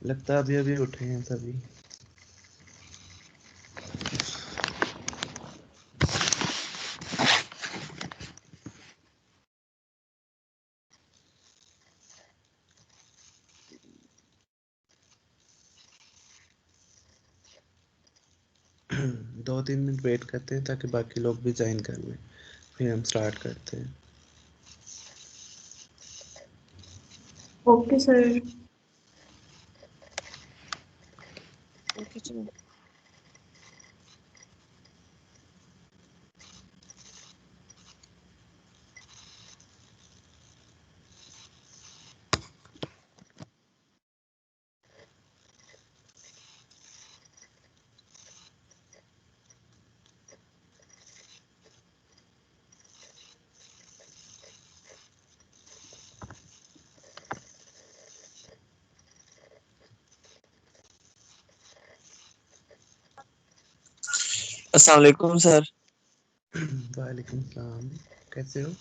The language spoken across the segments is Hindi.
लगता है अभी अभी उठे हैं सभी। दो तीन मिनट वेट करते हैं ताकि बाकी लोग भी ज्वाइन कर लें, फिर हम स्टार्ट करते हैं। Okay sir. ओके चलो। अस्सलाम वालेकुम सर। वालेकुम सलाम, कैसे हो?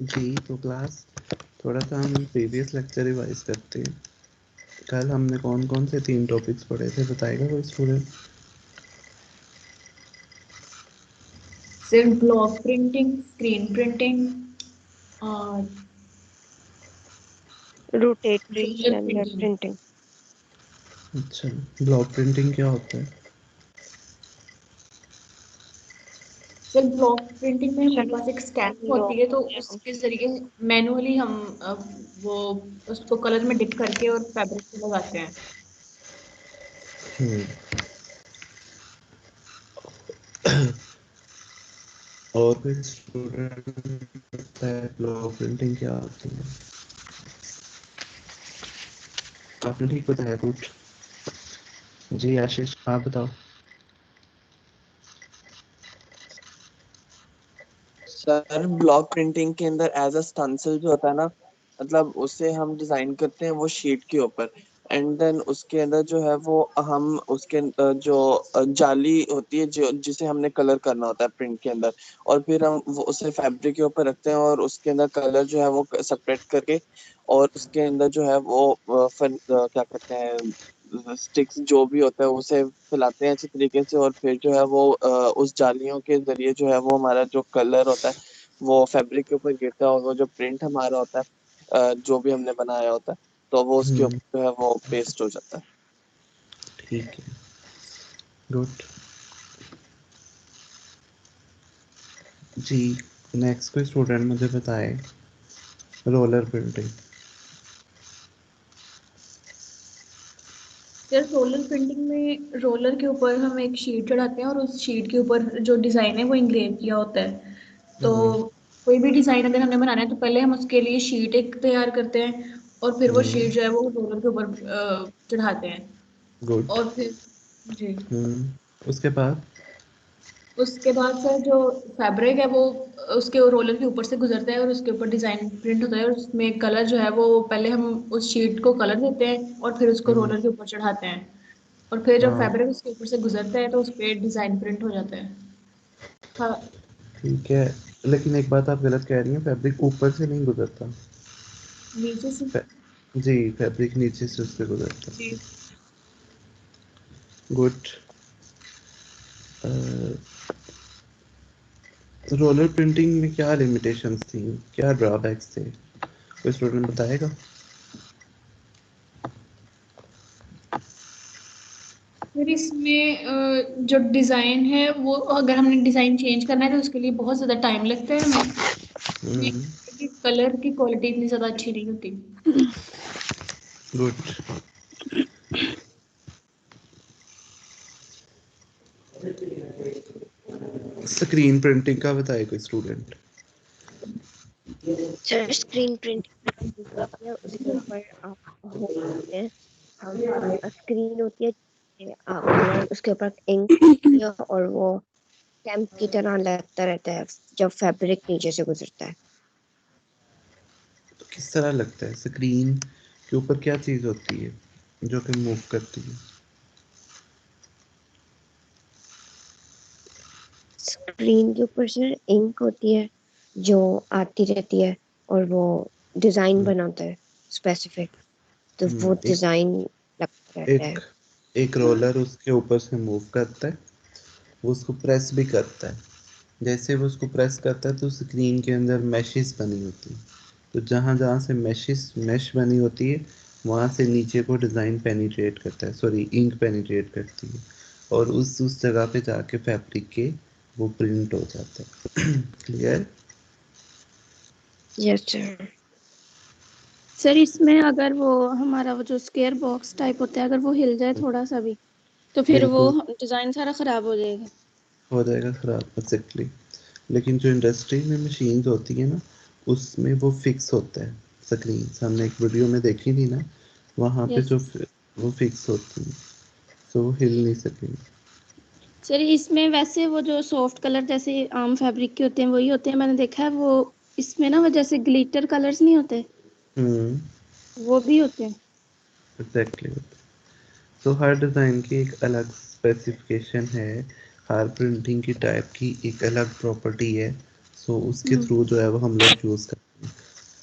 जी तो क्लास, थोड़ा सा हम प्रीवियस लेक्चर रिवाइज करते हैं। कल हमने कौन कौन से 3 टॉपिक्स पढ़े थे, बताएगा कोई student? Sir block printing, screen printing और रोटेटरी शेयर सेलुलर प्रिंटिंग। प्रिंटिंग। अच्छा, ब्लॉक प्रिंटिंग क्या होता है? सर ब्लॉक प्रिंटिंग में हमारे पास एक स्टैम्प होती है, तो उसके जरिए मैनुअली हम वो उसको कलर में डिप करके और फैब्रिक पे लगाते हैं। और कोई स्टूडेंट बताता है ब्लॉक प्रिंटिंग क्या होती है? आपने ठीक बताया कुछ। जी आशीष, आप बताओ। सर ब्लॉक प्रिंटिंग के अंदर एज अ स्टेंसिल जो होता है ना, मतलब उसे हम डिजाइन करते हैं वो शीट के ऊपर, एंड देन उसके अंदर जो है वो हम उसके जो जाली होती है जो जिसे हमने कलर करना होता है प्रिंट के अंदर, और फिर हम वो उसे फैब्रिक के ऊपर रखते हैं और उसके अंदर कलर जो है वो सेपरेट करके, और उसके अंदर जो है वो क्या कहते हैं स्टिक्स जो भी होता है उसे फैलाते हैं अच्छी तरीके से, और फिर जो है वो उस जालियों के जरिए जो है वो हमारा जो कलर होता है वो फैब्रिक के ऊपर गिरता है, और वो जो प्रिंट हमारा होता है जो भी हमने बनाया होता है तो वो उसके ऊपर जो है वो पेस्ट हो जाता है। ठीक है, गुड। जी नेक्स्ट कोई स्टूडेंट मुझे बताए roller printing. Sir roller printing में रोलर के ऊपर हम एक शीट चढ़ाते हैं और उस शीट के ऊपर जो डिज़ाइन है वो इंग्रेव किया होता है। तो कोई भी डिज़ाइन अगर हमें बनाना है तो पहले हम उसके लिए शीट एक तैयार करते हैं और फिर वो शीट जो है वो रोलर के ऊपर चढ़ाते हैं गुड। और फिर जी उसके बाद उसके बाद सर जो फैब्रिक है वो उसके रोलर के ऊपर से गुजरता है और उसके ऊपर डिजाइन प्रिंट होता है और उसमें कलर जो है वो पहले हम उस शीट को कलर देते हैं और फिर उसको रोलर के ऊपर चढ़ाते हैं और फिर जब हाँ फैब्रिक उसके ऊपर से गुजरता है तो उस पे डिजाइन प्रिंट हो जाता है। हाँ ठीक है, लेकिन एक बात आप गलत कह रही हैं, फैब्रिक ऊपर से नहीं गुजरता। नीचे से जी, फैब्रिक नीचे से उससे गुजरता जी। है। गुड। रोलर प्रिंटिंग में क्या लिमिटेशंस थी, क्या ड्रॉबैक्स थे, कोई स्टूडेंट बताएगा? फिर इसमें जो डिजाइन है वो अगर हमने डिजाइन चेंज करना है तो उसके लिए बहुत ज्यादा टाइम लगता है हमें। कलर की क्वालिटी इतनी ज्यादा अच्छी नहीं होती। गुड। स्क्रीन प्रिंटिंग का बताए कोई स्टूडेंट? सर स्क्रीन प्रिंटिंग होती है, उसके ऊपर आप होते हैं, हम स्क्रीन होती है, आप उसके ऊपर इंक होती है और वो स्टैम्प की तरह लगता रहता है जब फैब्रिक नीचे से गुजरता है। तो किस तरह लगता है? स्क्रीन के ऊपर क्या चीज होती है जो कि मूव करती है? स्क्रीन के ऊपर सर इंक होती है जो आती रहती है और वो डिजाइन बनाता है स्पेसिफिक, तो वो एक डिजाइन लगता रहता एक है। एक रोलर उसके ऊपर से मूव करता है, वो उसको प्रेस भी करता है। जैसे वो उसको प्रेस करता है तो स्क्रीन के अंदर मैशेस बनी होती है, तो जहाँ जहाँ से मैश बनी होती है वहाँ से नीचे को डिज़ाइन पेनिट्रेट करता है, सॉरी इंक पेनिट्रेट करती है, और उस जगह पे जाके फैब्रिक के वो प्रिंट हो जाता है। क्लियर? Yes sir. सर इसमें अगर वो हमारा वो जो स्क्वायर बॉक्स टाइप होता है अगर वो हिल जाए थोड़ा सा भी तो फिर वो बिल्कुल डिजाइन सारा खराब हो जाएगा। हो जाएगा खराब, एग्जैक्टली। लेकिन जो इंडस्ट्री में मशीन्स होती है ना, उसमें वो फिक्स होता है। स्क्रीन हमने एक वीडियो में देखी थी ना, वहाँ पे यस जो वो फिक्स होती है, तो वो हिल नहीं सकेगी। सर इसमें वैसे वो जो सॉफ्ट कलर जैसे आम फैब्रिक के होते हैं वही होते हैं, मैंने देखा है वो इसमें ना वो जैसे ग्लिटर कलर्स नहीं होते हम्म, वो भी होते हैं। एग्जैक्टली। तो हर डिज़ाइन की एक अलग स्पेसिफिकेशन है, हर प्रिंटिंग की टाइप की एक अलग प्रॉपर्टी है। सो उसके हम्म, थ्रू जो है वो हम लोग यूज़ करते हैं,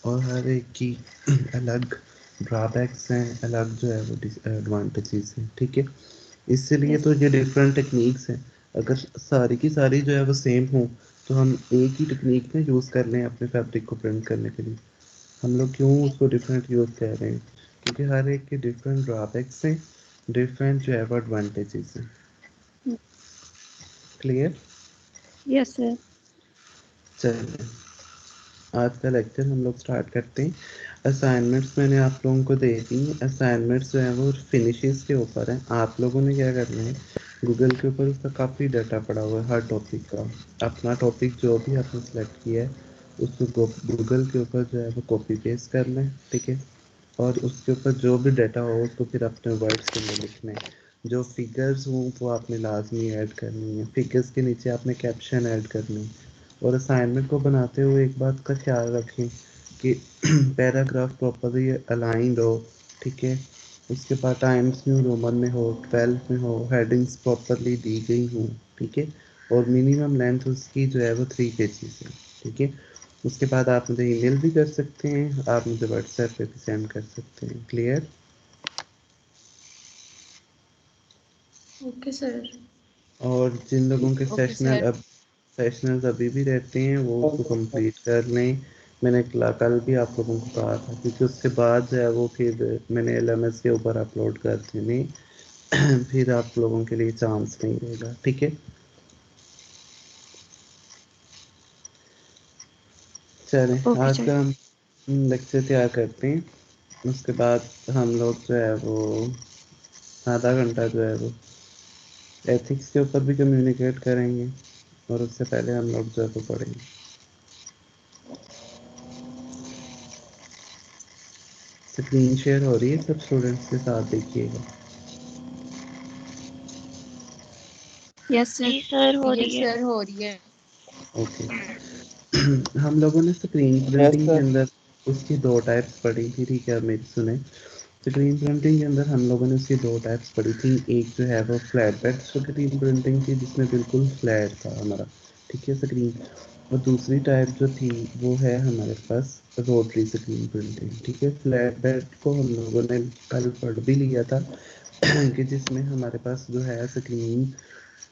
और हर एक की अलग ड्रॉबैक्स हैं, अलग जो है वो एडवांटेजेस हैं, ठीक है। इसीलिए यस तो ये डिफरेंट टेक्निक्स हैं। अगर सारी की सारी जो है वो सेम हो तो हम एक ही टेक्निक में यूज़ कर लें अपने फैब्रिक को प्रिंट करने के लिए। हम लोग क्यों उसको डिफरेंट यूज़ कर रहे हैं? क्योंकि हर एक के डिफरेंट ड्रॉबैक्स हैं, डिफरेंट जो है वो एडवांटेजेस हैं। क्लियर? Yes sir. चलिए, आज का लेक्चर हम लोग स्टार्ट करते हैं। असाइनमेंट्स मैंने आप लोगों को दे दी। असाइनमेंट्स जो है वो फिनिशेस के ऊपर हैं। आप लोगों ने क्या करना है, गूगल के ऊपर उसका काफ़ी डाटा पड़ा हुआ है हर टॉपिक का। अपना टॉपिक जो भी आपने सेलेक्ट किया है उसको गूगल के ऊपर जो है वो कॉपी पेस्ट करना है, ठीक है। और उसके ऊपर जो भी डाटा हो उसको फिर अपने वर्ड्स के अंदर लिखना है। जो फिगर्स हों वो आपने लाजमी ऐड करनी है, फिगर्स के नीचे आपने कैप्शन ऐड करनी है। और असाइनमेंट को बनाते हुए एक बात का ख्याल रखें कि पैराग्राफ प्रॉपरली अलाइंड हो, ठीक है। उसके बाद टाइम्स न्यू रोमन में हो, 12 में हो, हेडिंग्स प्रॉपरली दी गई हों, ठीक है। और मिनिमम लेंथ उसकी जो है वो 3 पेजेस है, ठीक है। उसके बाद आप मुझे ईमेल भी कर सकते हैं, आप मुझे व्हाट्सएप पे भी सेंड कर सकते हैं। क्लियर? Okay sir. और जिन लोगों के ओके सर। सेशनल्स अभी भी रहते हैं वो उसको कंप्लीट कर लें। मैंने कल भी आप लोगों को कहा था, क्योंकि उसके बाद जो है वो फिर मैंने एलएमएस के ऊपर अपलोड कर देने, फिर आप लोगों के लिए चांस नहीं रहेगा, ठीक है। चलें, ओके आज सर। का हम लेक्चर तैयार करते हैं। उसके बाद हम लोग जो है वो आधा घंटा जो है वो एथिक्स के ऊपर भी कम्युनिकेट करेंगे और उससे पहले हम लोग जो है वो पढ़ेंगे। स्क्रीन शेयर हो रही है सब स्टूडेंट्स के साथ, देखिएगा। Yes sir. जी सर हो यस रही है। सर हो रही है। ओके। हम लोगों ने स्क्रीन प्रिंटिंग के अंदर उसकी 2 टाइप्स पढ़ी थी, ठीक है। अब मेरी सुने, स्क्रीन प्रिंटिंग के अंदर हम लोगों ने उसकी 2 टाइप्स पढ़ी थी। एक जो है वो फ्लैट बेड स्क्रीन प्रिंटिंग थी, जिसमें बिल्कुल फ्लैट था हमारा, ठीक है, स्क्रीन। और दूसरी टाइप जो थी वो है हमारे पास रोटरी स्क्रीन प्रिंटिंग, ठीक है। फ्लैट बेड को हम लोगों ने कल पढ़ भी लिया था कि जिसमें हमारे पास जो है स्क्रीन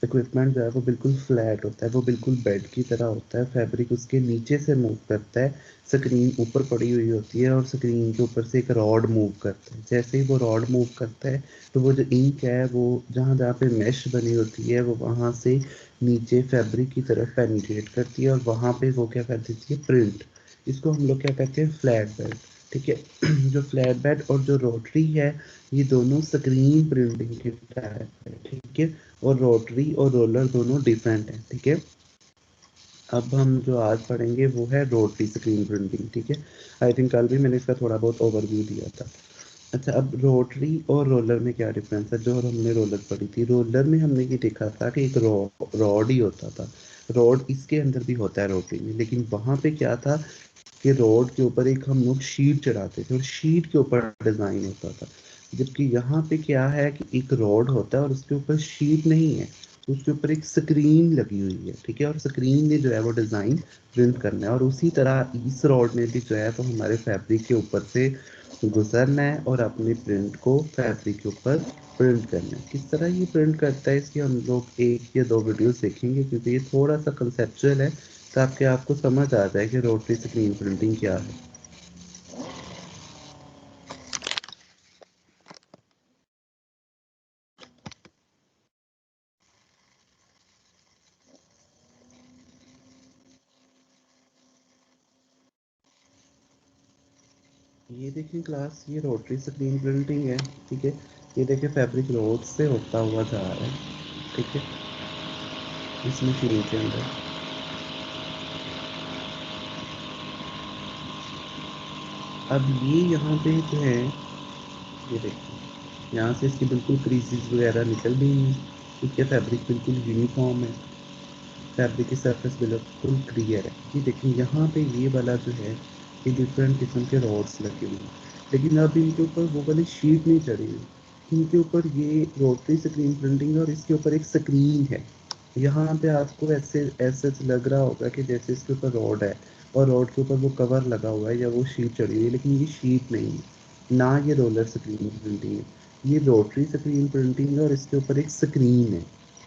इक्विपमेंट जो है वो बिल्कुल फ्लैट होता है, वो बिल्कुल बेड की तरह होता है। फैब्रिक उसके नीचे से मूव करता है, स्क्रीन ऊपर पड़ी हुई होती है और स्क्रीन के ऊपर से एक रॉड मूव करता है। जैसे ही वो रॉड मूव करता है तो वो जो इंक है वो जहाँ जहाँ पे मैश बनी होती है वो वहाँ से नीचे फैब्रिक की तरफ पेनिट्रेट करती है और वहाँ पे वो क्या कर देती है, प्रिंट। इसको हम लोग क्या कहते हैं, फ्लैट बेड, ठीक है। जो फ्लैट बेड और जो रोटरी है, ये दोनों स्क्रीन प्रिंटिंग के टाइप है, ठीक है। और रोटरी और रोलर दोनों डिफरेंट हैं, ठीक है। अब हम जो आज पढ़ेंगे वो है रोटरी स्क्रीन प्रिंटिंग, ठीक है। आई थिंक कल भी मैंने इसका थोड़ा बहुत ओवरव्यू दिया था। अच्छा, अब रोटरी और रोलर में क्या डिफरेंस है। जो हमने रोलर पढ़ी थी, रोलर में हमने ये देखा था कि एक रॉड ही होता था। रॉड इसके अंदर भी होता है रोटरी में, लेकिन वहाँ पे क्या था कि रोड के ऊपर एक हम लोग शीट चढ़ाते थे और शीट के ऊपर डिज़ाइन होता था। जबकि यहाँ पे क्या है कि एक रोड होता है और उसके ऊपर शीट नहीं है, उसके ऊपर एक स्क्रीन लगी हुई है, ठीक है। और स्क्रीन ने जो है वो डिज़ाइन प्रिंट करना है और उसी तरह इस रोड ने भी जो है वो हमारे फैब्रिक के ऊपर से गुजरना है और अपने प्रिंट को फैब्रिक के ऊपर प्रिंट करना है। किस तरह ये प्रिंट करता है इसकी हम लोग 1 या 2 वीडियोस देखेंगे, क्योंकि ये थोड़ा सा कंसेप्चुअल है, ताकि आपको समझ आ जाए कि रोटरी स्क्रीन प्रिंटिंग क्या है। ये देखें क्लास, ये रोटरी स्क्रीन प्रिंटिंग है, ठीक है। ये देखें फैब्रिक रोड से होता हुआ जा रहा है, ठीक है, इस मशीन के अंदर। अब ये यहाँ पे जो है, ये देखिए यहाँ से इसकी बिल्कुल क्रीजेस वगैरह निकल गई हैं, ठीक है। फैब्रिक बिल्कुल यूनिफॉर्म है, फैब्रिक की सरफेस बिल्कुल क्लियर है। ये देखिए यहाँ पे ये वाला जो है, ये डिफरेंट किस्म के रॉड्स लगे हुए हैं, लेकिन अब इनके ऊपर वो वाली शीट नहीं चढ़ी हुई। इनके ऊपर ये रोटरी स्क्रीन प्रिंटिंग है और इसके ऊपर एक स्क्रीन है। यहाँ पे आपको ऐसे ऐसे लग रहा होगा कि जैसे इसके ऊपर रॉड है और रॉड के ऊपर वो कवर लगा हुआ है या वो शीट चढ़ी हुई है, लेकिन ये शीट नहीं है, ना ये रोलर स्क्रीन प्रिंटिंग है, ये रोटरी स्क्रीन प्रिंटिंग है और इसके ऊपर एक स्क्रीन है,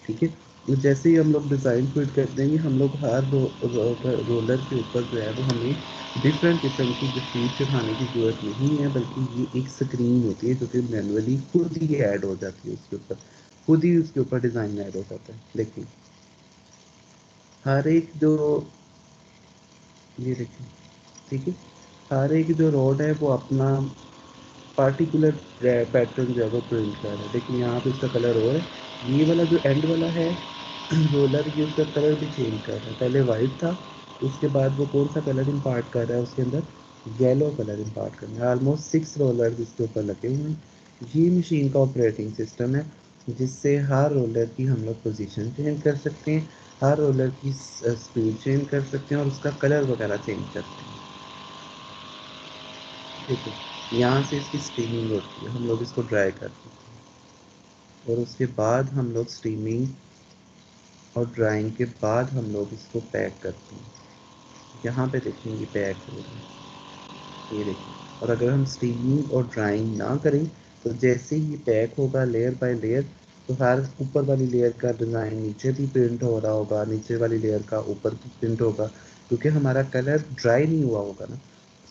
ठीक है। तो जैसे ही हम लोग डिज़ाइन फिट कर देंगे, हम लोग हर रोलर के ऊपर जो है वो हमें डिफरेंट किस्म की जो शीट चढ़ाने की ज़रूरत नहीं है, बल्कि ये एक स्क्रीन होती है जो कि मैनुअली खुद ही ऐड हो जाती है उसके ऊपर, खुद ही उसके ऊपर डिज़ाइन ऐड हो जाता है। देखिए हर एक जो, ये देखिए, ठीक है, हर एक जो रोड है वो अपना पार्टिकुलर पैटर्न जो है वो प्रिंट कर रहा है। देखिए यहाँ पे इसका कलर और है, ये वाला जो एंड वाला है रोलर, ये उसका कलर भी चेंज कर रहा है। पहले वाइट था, उसके बाद वो कौन सा कलर इम्पार्ट कर रहा है उसके अंदर, येलो कलर इम्पार्ट कर रहा है। ऑलमोस्ट 6 रोलर इसके ऊपर लगे हुए हैं। ये मशीन का ऑपरेटिंग सिस्टम है, जिससे हर रोलर की हम लोग पोजीशन चेंज कर सकते हैं, हर रोलर की स्पीड चेंज कर सकते हैं और उसका कलर वगैरह चेंज कर सकते हैं, ठीक है। यहाँ से इसकी स्टीमिंग होती है, हम लोग इसको ड्राई करते हैं और उसके बाद हम लोग स्टीमिंग और ड्राइंग के बाद हम लोग इसको पैक करते हैं। यहाँ पे देखेंगे पैक हो रहा है, ये देखिए। और अगर हम स्टीमिंग और ड्राइंग ना करें तो जैसे ही पैक होगा लेयर बाय लेयर, तो हर ऊपर वाली लेयर का डिज़ाइन नीचे भी प्रिंट हो रहा होगा, नीचे वाली लेयर का ऊपर भी प्रिंट होगा, क्योंकि हमारा कलर ड्राई नहीं हुआ होगा ना।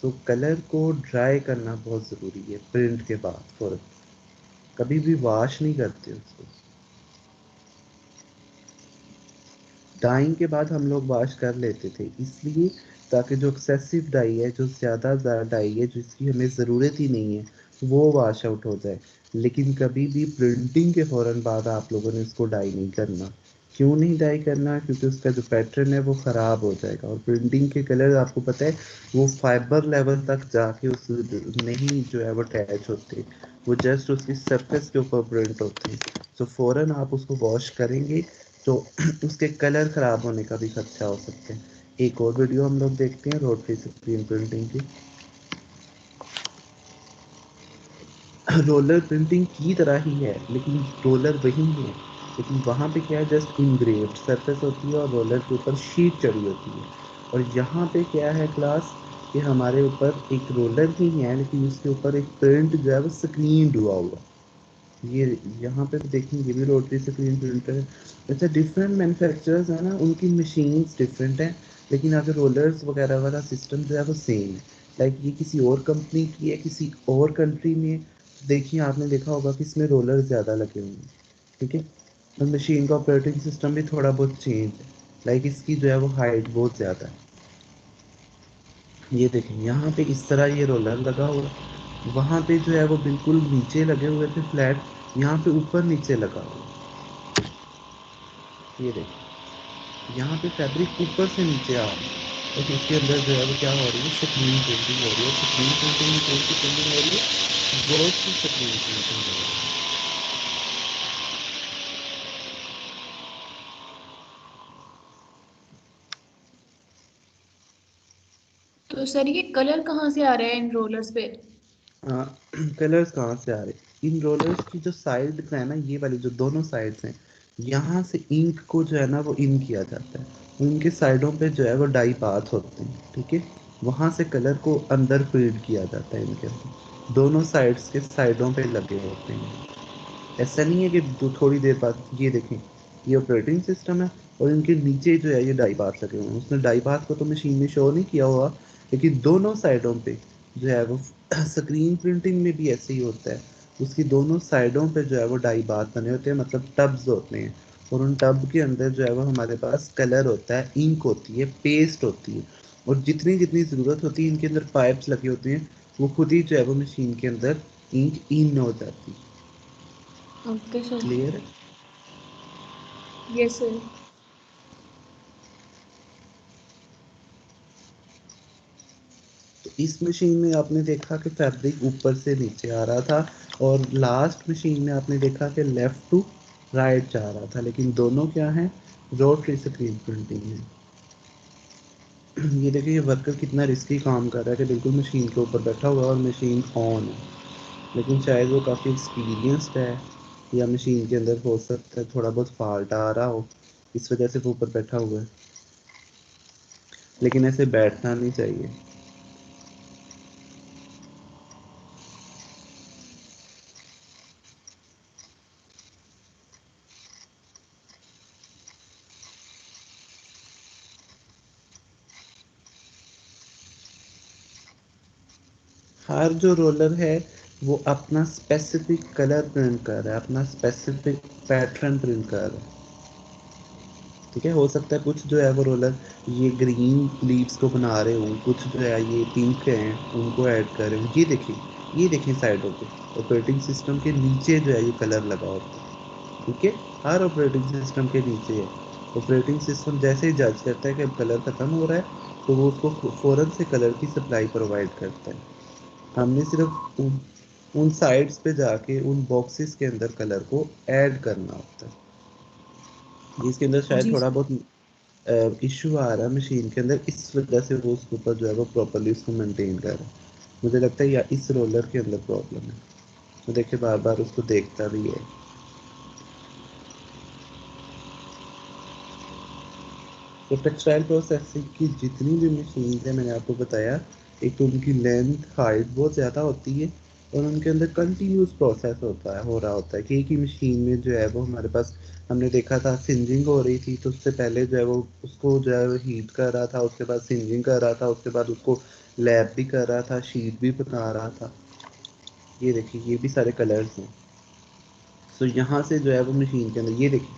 सो कलर को ड्राई करना बहुत ज़रूरी है प्रिंट के बाद फौरन, कभी भी वॉश नहीं करते उसको। डाइंग के बाद हम लोग वॉश कर लेते थे, इसलिए ताकि जो एक्सेसिव डाई है, जो ज़्यादा डाई है जिसकी हमें ज़रूरत ही नहीं है, वो वॉश आउट हो जाए। लेकिन कभी भी प्रिंटिंग के फौरन बाद आप लोगों ने इसको डाई नहीं करना। क्यों नहीं डाई करना? क्योंकि उसका जो पैटर्न है वो ख़राब हो जाएगा। और प्रिंटिंग के कलर आपको पता है वो फाइबर लेवल तक जाके उस नहीं जो है वो अटैच होते, वो जस्ट उसकी सरफेस के ऊपर प्रिंट होते हैं। तो फ़ौरन आप उसको वॉश करेंगे तो उसके कलर ख़राब होने का भी खदशा हो सकता है। एक और वीडियो हम लोग देखते हैं रोटरी स्क्रीन प्रिंटिंग की। रोलर प्रिंटिंग की तरह ही है, लेकिन रोलर वही है, लेकिन वहाँ पे क्या है, जस्ट इंग्रेव्ड सरफेस होती है और रोलर के ऊपर शीट चढ़ी होती है। और यहाँ पे क्या है क्लास, कि हमारे ऊपर एक रोलर ही है, लेकिन उसके ऊपर एक प्रिंट जो है वो स्क्रीन हुआ हुआ। ये यहाँ पे तो देखेंगे, ये भी रोटरी स्क्रीन प्रिंटर है। अच्छा, डिफरेंट मैन्युफैक्चरर्स है ना, उनकी मशीन्स डिफरेंट है, लेकिन अगर रोलर्स वगैरह वाला सिस्टम जो है वो सेम है। लाइक ये किसी और कंपनी की है, किसी और कंट्री में, देखिए आपने देखा होगा कि इसमें रोलर ज़्यादा लगे हुए हैं, ठीक है। और मशीन का ऑपरेटिंग सिस्टम भी थोड़ा बहुत चेंज है, लाइक इसकी जो है वो हाइट बहुत ज़्यादा है। ये देखें यहाँ पे इस तरह ये रोलर लगा हुआ है, वहाँ पे जो है वो बिल्कुल नीचे लगे हुए थे फ्लैट, यहाँ पे ऊपर नीचे लगा हुआ है। ये देखें यहाँ पे फैब्रिक ऊपर से नीचे आ रहा है, और इसके अंदर जो है वो क्या हो रही है, स्क्रीन प्रिंटिंग हो रही है। स्क्रीन प्रिंटिंग में कौन सी प्रिंटिंग हो रही है? वर्ड की स्क्रीन प्रिंटिंग हो रही है। तो सर ये कलर कहाँ से आ रहे हैं इन रोलर्स पे? कलर्स कहाँ से आ रहे? इन रोलर्स की जो साइड है ना, ये वाली जो दोनों साइड्स हैं, यहाँ से इंक को जो है ना वो इन किया जाता है। उनके साइडों पे जो है वो डाई पाथ होते हैं, ठीक है। वहाँ से कलर को अंदर फीड किया जाता है इनके अंदर, दोनों साइड्स के साइडों पे लगे होते हैं। ऐसा नहीं है कि थोड़ी देर बाद, ये देखें ये ऑपरेटिंग सिस्टम है और इनके नीचे जो है ये डाई पाथ लगे हुए हैं। उसने डाई पाथ को तो मशीन में शो नहीं किया हुआ, लेकिन दोनों साइडों पे जो है वो स्क्रीन प्रिंटिंग में भी ऐसे ही होता है। उसकी दोनों साइडों पे जो है वो डाई पाथ बने होते हैं, मतलब टब्स होते हैं। और उन टब के अंदर जो है वो हमारे पास कलर होता है, इंक होती है, पेस्ट होती है, और जितनी जितनी ज़रूरत होती है इनके अंदर पाइप्स लगे होते हैं, वो खुद ही जो है वो मशीन के अंदर इंक इन हो जाती है। Okay sir. क्लियर है? Yes sir. तो इस मशीन में आपने देखा कि फैब्रिक ऊपर से नीचे आ रहा था, और लास्ट मशीन में आपने देखा कि लेफ्ट टू राइट जा रहा था, लेकिन दोनों क्या है, रोटरी स्क्रीन प्रिंटिंग है। ये देखिए ये वर्कर कितना रिस्की काम कर रहा है कि बिल्कुल मशीन के ऊपर बैठा हुआ है और मशीन ऑन है, लेकिन शायद वो काफ़ी एक्सपीरियंस्ड है, या मशीन के अंदर हो सकता है थोड़ा बहुत फॉल्ट आ रहा हो, इस वजह से वो ऊपर बैठा हुआ है। लेकिन ऐसे बैठना नहीं चाहिए। हर जो रोलर है वो अपना स्पेसिफिक कलर प्रिंट कर रहा है, अपना स्पेसिफिक पैटर्न प्रिंट कर रहा है, ठीक है। हो सकता है कुछ जो है वो रोलर ये ग्रीन लीव्स को बना रहे हों, कुछ जो है ये पिंक हैं उनको ऐड कर रहे हों। ये देखें साइडों पे ऑपरेटिंग सिस्टम के नीचे जो है ये कलर लगा होता है, ठीक है। हर ऑपरेटिंग सिस्टम के नीचे है। ऑपरेटिंग सिस्टम जैसे ही जज करता है कि अब कलर ख़त्म हो रहा है, तो वो उसको फ़ौरन से कलर की सप्लाई प्रोवाइड करता है। हमने सिर्फ उन साइड्स पे जाके उन बॉक्सेस के अंदर कलर को ऐड करना होता है। इसके अंदर शायद जी थोड़ा सर। बहुत इशू आ रहा है मशीन के अंदर, इस वजह से वो उसके ऊपर जो है वो प्रॉपरली उसको मेंटेन कर रहा है। मुझे लगता है या इस रोलर के अंदर प्रॉब्लम है, तो देखिए बार बार उसको देखता भी है। तो टेक्सटाइल प्रोसेसिंग की जितनी भी मशीन है मैंने आपको बताया, एक तो उनकी लेंथ हाइट बहुत ज़्यादा होती है, और उनके अंदर कंटिन्यूस प्रोसेस होता है, हो रहा होता है कि एक ही मशीन में जो है वो हमारे पास, हमने देखा था सिंजिंग हो रही थी, तो उससे पहले जो है वो उसको जो है वो हीट कर रहा था, उसके बाद सिंजिंग कर रहा था, उसके बाद उसको लैब भी कर रहा था, शीट भी बना रहा था। ये देखिए ये भी सारे कलर्स हैं। सो यहाँ से जो है वो मशीन के अंदर ये देखिए,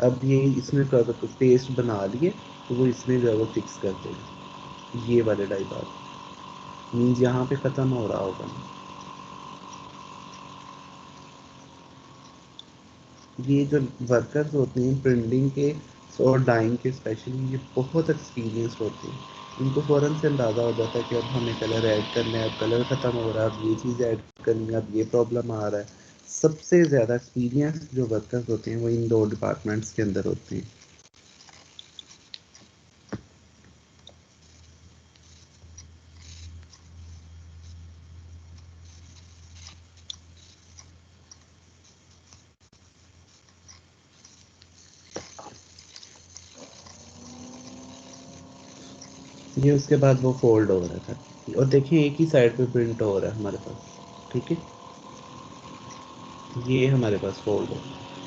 अब ये इसमें पेस्ट बना लिए, तो वो इसमें जो है वो फिक्स कर देगा। ये वाले डाई बार मीन्स यहाँ पे ख़त्म हो रहा होगा। ये जो वर्कर्स होते हैं प्रिंटिंग के और डाइंग के स्पेशली, ये बहुत एक्सपीरियंस होते हैं। इनको फ़ौरन से अंदाज़ा हो जाता है कि अब हमें कलर ऐड करना है, अब कलर ख़त्म हो रहा है, अब ये चीज़ ऐड करनी है, अब ये प्रॉब्लम आ रहा है। सबसे ज़्यादा एक्सपीरियंस जो वर्कर्स होते हैं वो इन 2 डिपार्टमेंट्स के अंदर होते हैं। ये उसके बाद वो फोल्ड हो रहा था और देखिए एक ही साइड पे प्रिंट हो रहा है हमारे पास, ठीक है। ये हमारे पास फोल्ड हो,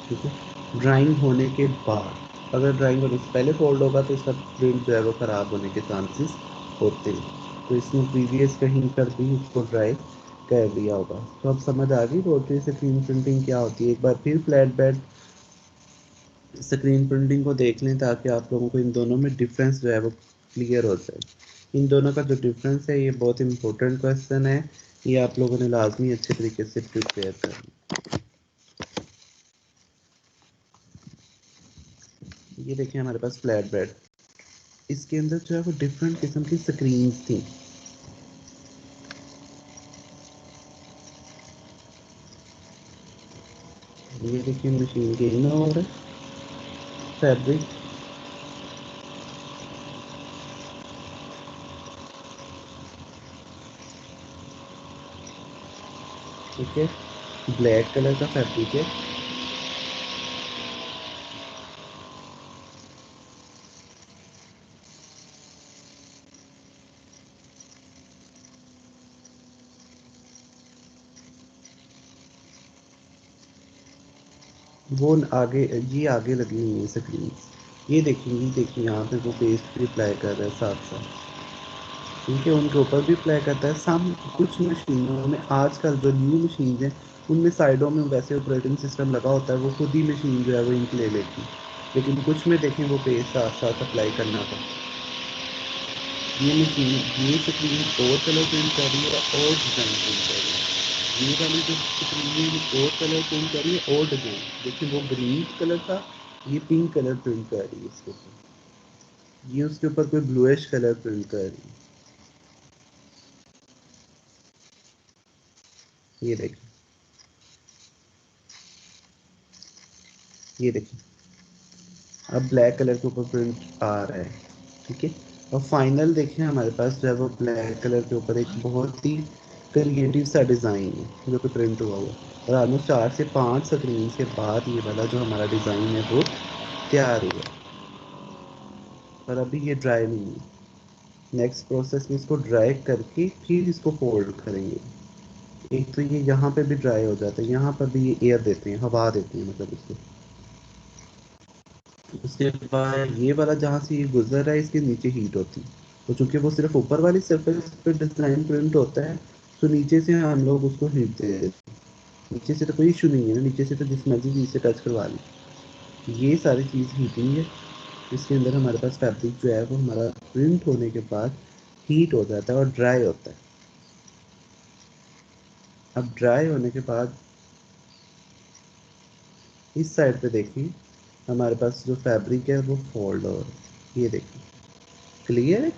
ठीक है। ड्राइंग होने के बाद, अगर ड्राइंग होने से पहले फोल्ड होगा तो इसका प्रिंट जो है वो ख़राब होने के चांसेस होते हैं। तो इसमें प्रीवियस कहीं पर भी इसको ड्राई कर दिया होगा। तो अब समझ आ गई रोटरी स्क्रीन प्रिंटिंग क्या होती है। एक बार फिर फ्लैट बेड स्क्रीन प्रिंटिंग को देख लें ताकि आप लोगों को इन दोनों में डिफरेंस जो है वो क्लियर हो जाए। इन दोनों का जो डिफरेंस है ये बहुत इंपॉर्टेंट क्वेश्चन है, ये आप लोगों ने लाजमी अच्छे तरीके से प्रिपेयर करना। ये देखिए हमारे पास फ्लैट बेड, इसके अंदर जो है वो डिफरेंट किस्म की स्क्रीन्स थी। ये देखिए मशीन के इन और फैब्रिक, ठीक है, ब्लैक कलर का फैब्रिक है। वो आगे, ये आगे लगी हुई है स्क्रीन। ये देखिए यहाँ पे वो पेस्ट भी अप्लाई कर रहा है साथ साथ, ठीक है, उनके ऊपर भी अप्लाई करता है। सामने कुछ मशीनों में आजकल जो न्यू मशीन है उनमें साइडों में वैसे ऑपरेटिंग सिस्टम लगा होता है, वो खुद ही मशीन जो है वो इंक ले लेती है, लेकिन कुछ में देखें वो पेस्ट साथ साथ अप्लाई करना पड़ता है। ये मशीन, ये स्क्रीन और कलर प्रिंट कर रही है और डिज़ाइन प्रिंट कर रही है। ये वाली जो स्क्रीन और कलर प्रिंट कर रही है और डिज़ाइन, देखिए वो ग्रीन कलर था, ये पिंक कलर प्रिंट कर रही है इसके ऊपर, ये उसके ऊपर कोई ब्लूइश कलर प्रिंट कर रही है। ये देखिए, ये देखिए अब ब्लैक कलर के ऊपर प्रिंट आ रहा है, ठीक है। और फाइनल देखिए हमारे पास जो है वो ब्लैक कलर के ऊपर एक बहुत ही क्रिएटिव सा डिज़ाइन है जो कि प्रिंट हुआ हुआ है। और ऑलमोस्ट 4 से 5 स्क्रीन के बाद ये वाला जो हमारा डिज़ाइन है वो तैयार हुआ है। पर अभी ये ड्राई नहीं है, नेक्स्ट प्रोसेस में इसको ड्राई करके फिर इसको फोल्ड करेंगे। एक तो ये यहाँ पे भी ड्राई हो जाता है, यहाँ पर भी ये एयर देते हैं, हवा देते हैं मतलब इसको। उसके बाद ये वाला जहाँ से ये गुजर रहा है इसके नीचे हीट होती है, तो चूंकि वो सिर्फ ऊपर वाली सरफेस पे डिजाइन प्रिंट होता है तो नीचे से हम लोग उसको हीट दे देते हैं। नीचे से तो कोई इशू नहीं है ना, नीचे से तो जिस मर्जी चीज़ से टच करवा ली। ये सारी चीज़ हीटिंग है, इसके अंदर हमारे पास फैब्रिक जो है वो हमारा प्रिंट होने के बाद हीट हो जाता है और ड्राई होता है। अब ड्राई होने के बाद इस साइड पे देखिए हमारे पास जो फैब्रिक है वो फोल्ड हो रहा है, ये देखिए क्लियर है।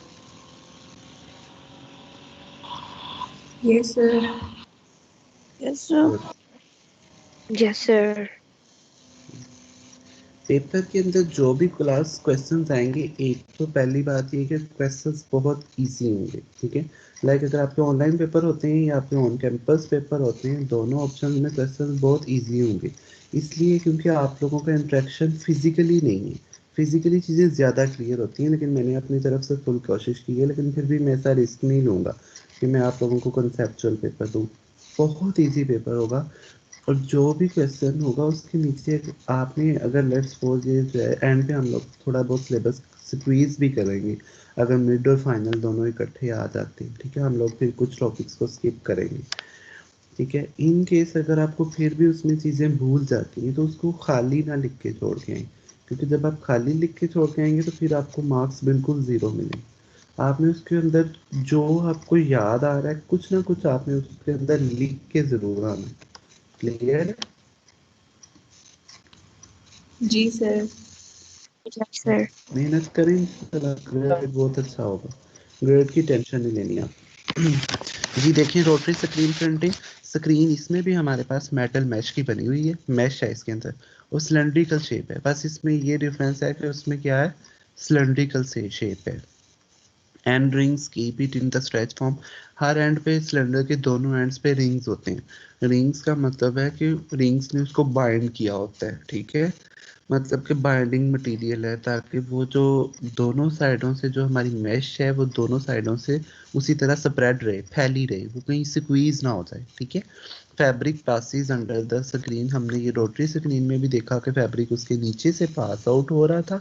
Yes sir. Yes sir. Good. Yes sir. Paper के अंदर जो भी क्लास क्वेश्चंस आएंगे, एक तो पहली बात ये कि क्वेश्चंस बहुत इजी होंगे, ठीक है। लाइक अगर आपके ऑनलाइन पेपर होते हैं या आपके ऑन कैंपस पेपर होते हैं, दोनों ऑप्शन में क्वेश्चंस बहुत इजी होंगे, इसलिए क्योंकि आप लोगों का इंटरेक्शन फिजिकली नहीं है। फिजिकली चीज़ें ज़्यादा क्लियर होती हैं, लेकिन मैंने अपनी तरफ से फुल कोशिश की है, लेकिन फिर भी मैं ऐसा रिस्क नहीं लूँगा कि मैं आप लोगों को कंसेप्चुअल पेपर दूँ। बहुत ईजी पेपर होगा और जो भी क्वेश्चन होगा उसके नीचे आपने, अगर लेट्स सपोज ये जो है एंड पे हम लोग थोड़ा बहुत सिलेबस स्क्वीज भी करेंगे, अगर मिड और फाइनल दोनों इकट्ठे आ जाते हैं, ठीक है, हम लोग फिर कुछ टॉपिक्स को स्किप करेंगे, ठीक है। इन केस अगर आपको फिर भी उसमें चीज़ें भूल जाती हैं तो उसको खाली ना लिख के छोड़ के आएँ, क्योंकि जब आप खाली लिख के छोड़ के आएंगे तो फिर आपको मार्क्स बिल्कुल ज़ीरो मिलेंगे। आपने उसके अंदर जो आपको याद आ रहा है कुछ ना कुछ आपने उसके अंदर लिख के ज़रूर आना। क्लियर है? जी सर। सर मेहनत करें, ग्रेड बहुत अच्छा होगा, ग्रेड की टेंशन नहीं लेनी आप। जी देखिए रोटरी स्क्रीन प्रिंटिंग, स्क्रीन इसमें भी हमारे पास मेटल मैश की बनी हुई है, मैश है इसके अंदर और सिलेंड्रिकल शेप है, बस इसमें ये डिफरेंस है कि उसमें क्या है, सिलेंड्रिकल से शेप है। And rings keep it in the stretch form, her and पे सिलेंडर के दोनों एंड्स पे रिंग्स होते हैं। रिंग्स का मतलब है कि रिंग्स ने उसको बाइंड किया होता है, ठीक है, मतलब कि बाइंडिंग मटेरियल है, ताकि वो जो दोनों साइडों से जो हमारी मेश है वो दोनों साइडों से उसी तरह स्प्रेड रहे, फैली रहे, वो कहीं स्क्वीज ना हो जाए, ठीक है। Fabric passes under the screen, हमने ये रोटरी स्क्रीन में भी देखा कि फैब्रिक उसके नीचे से पास आउट हो रहा था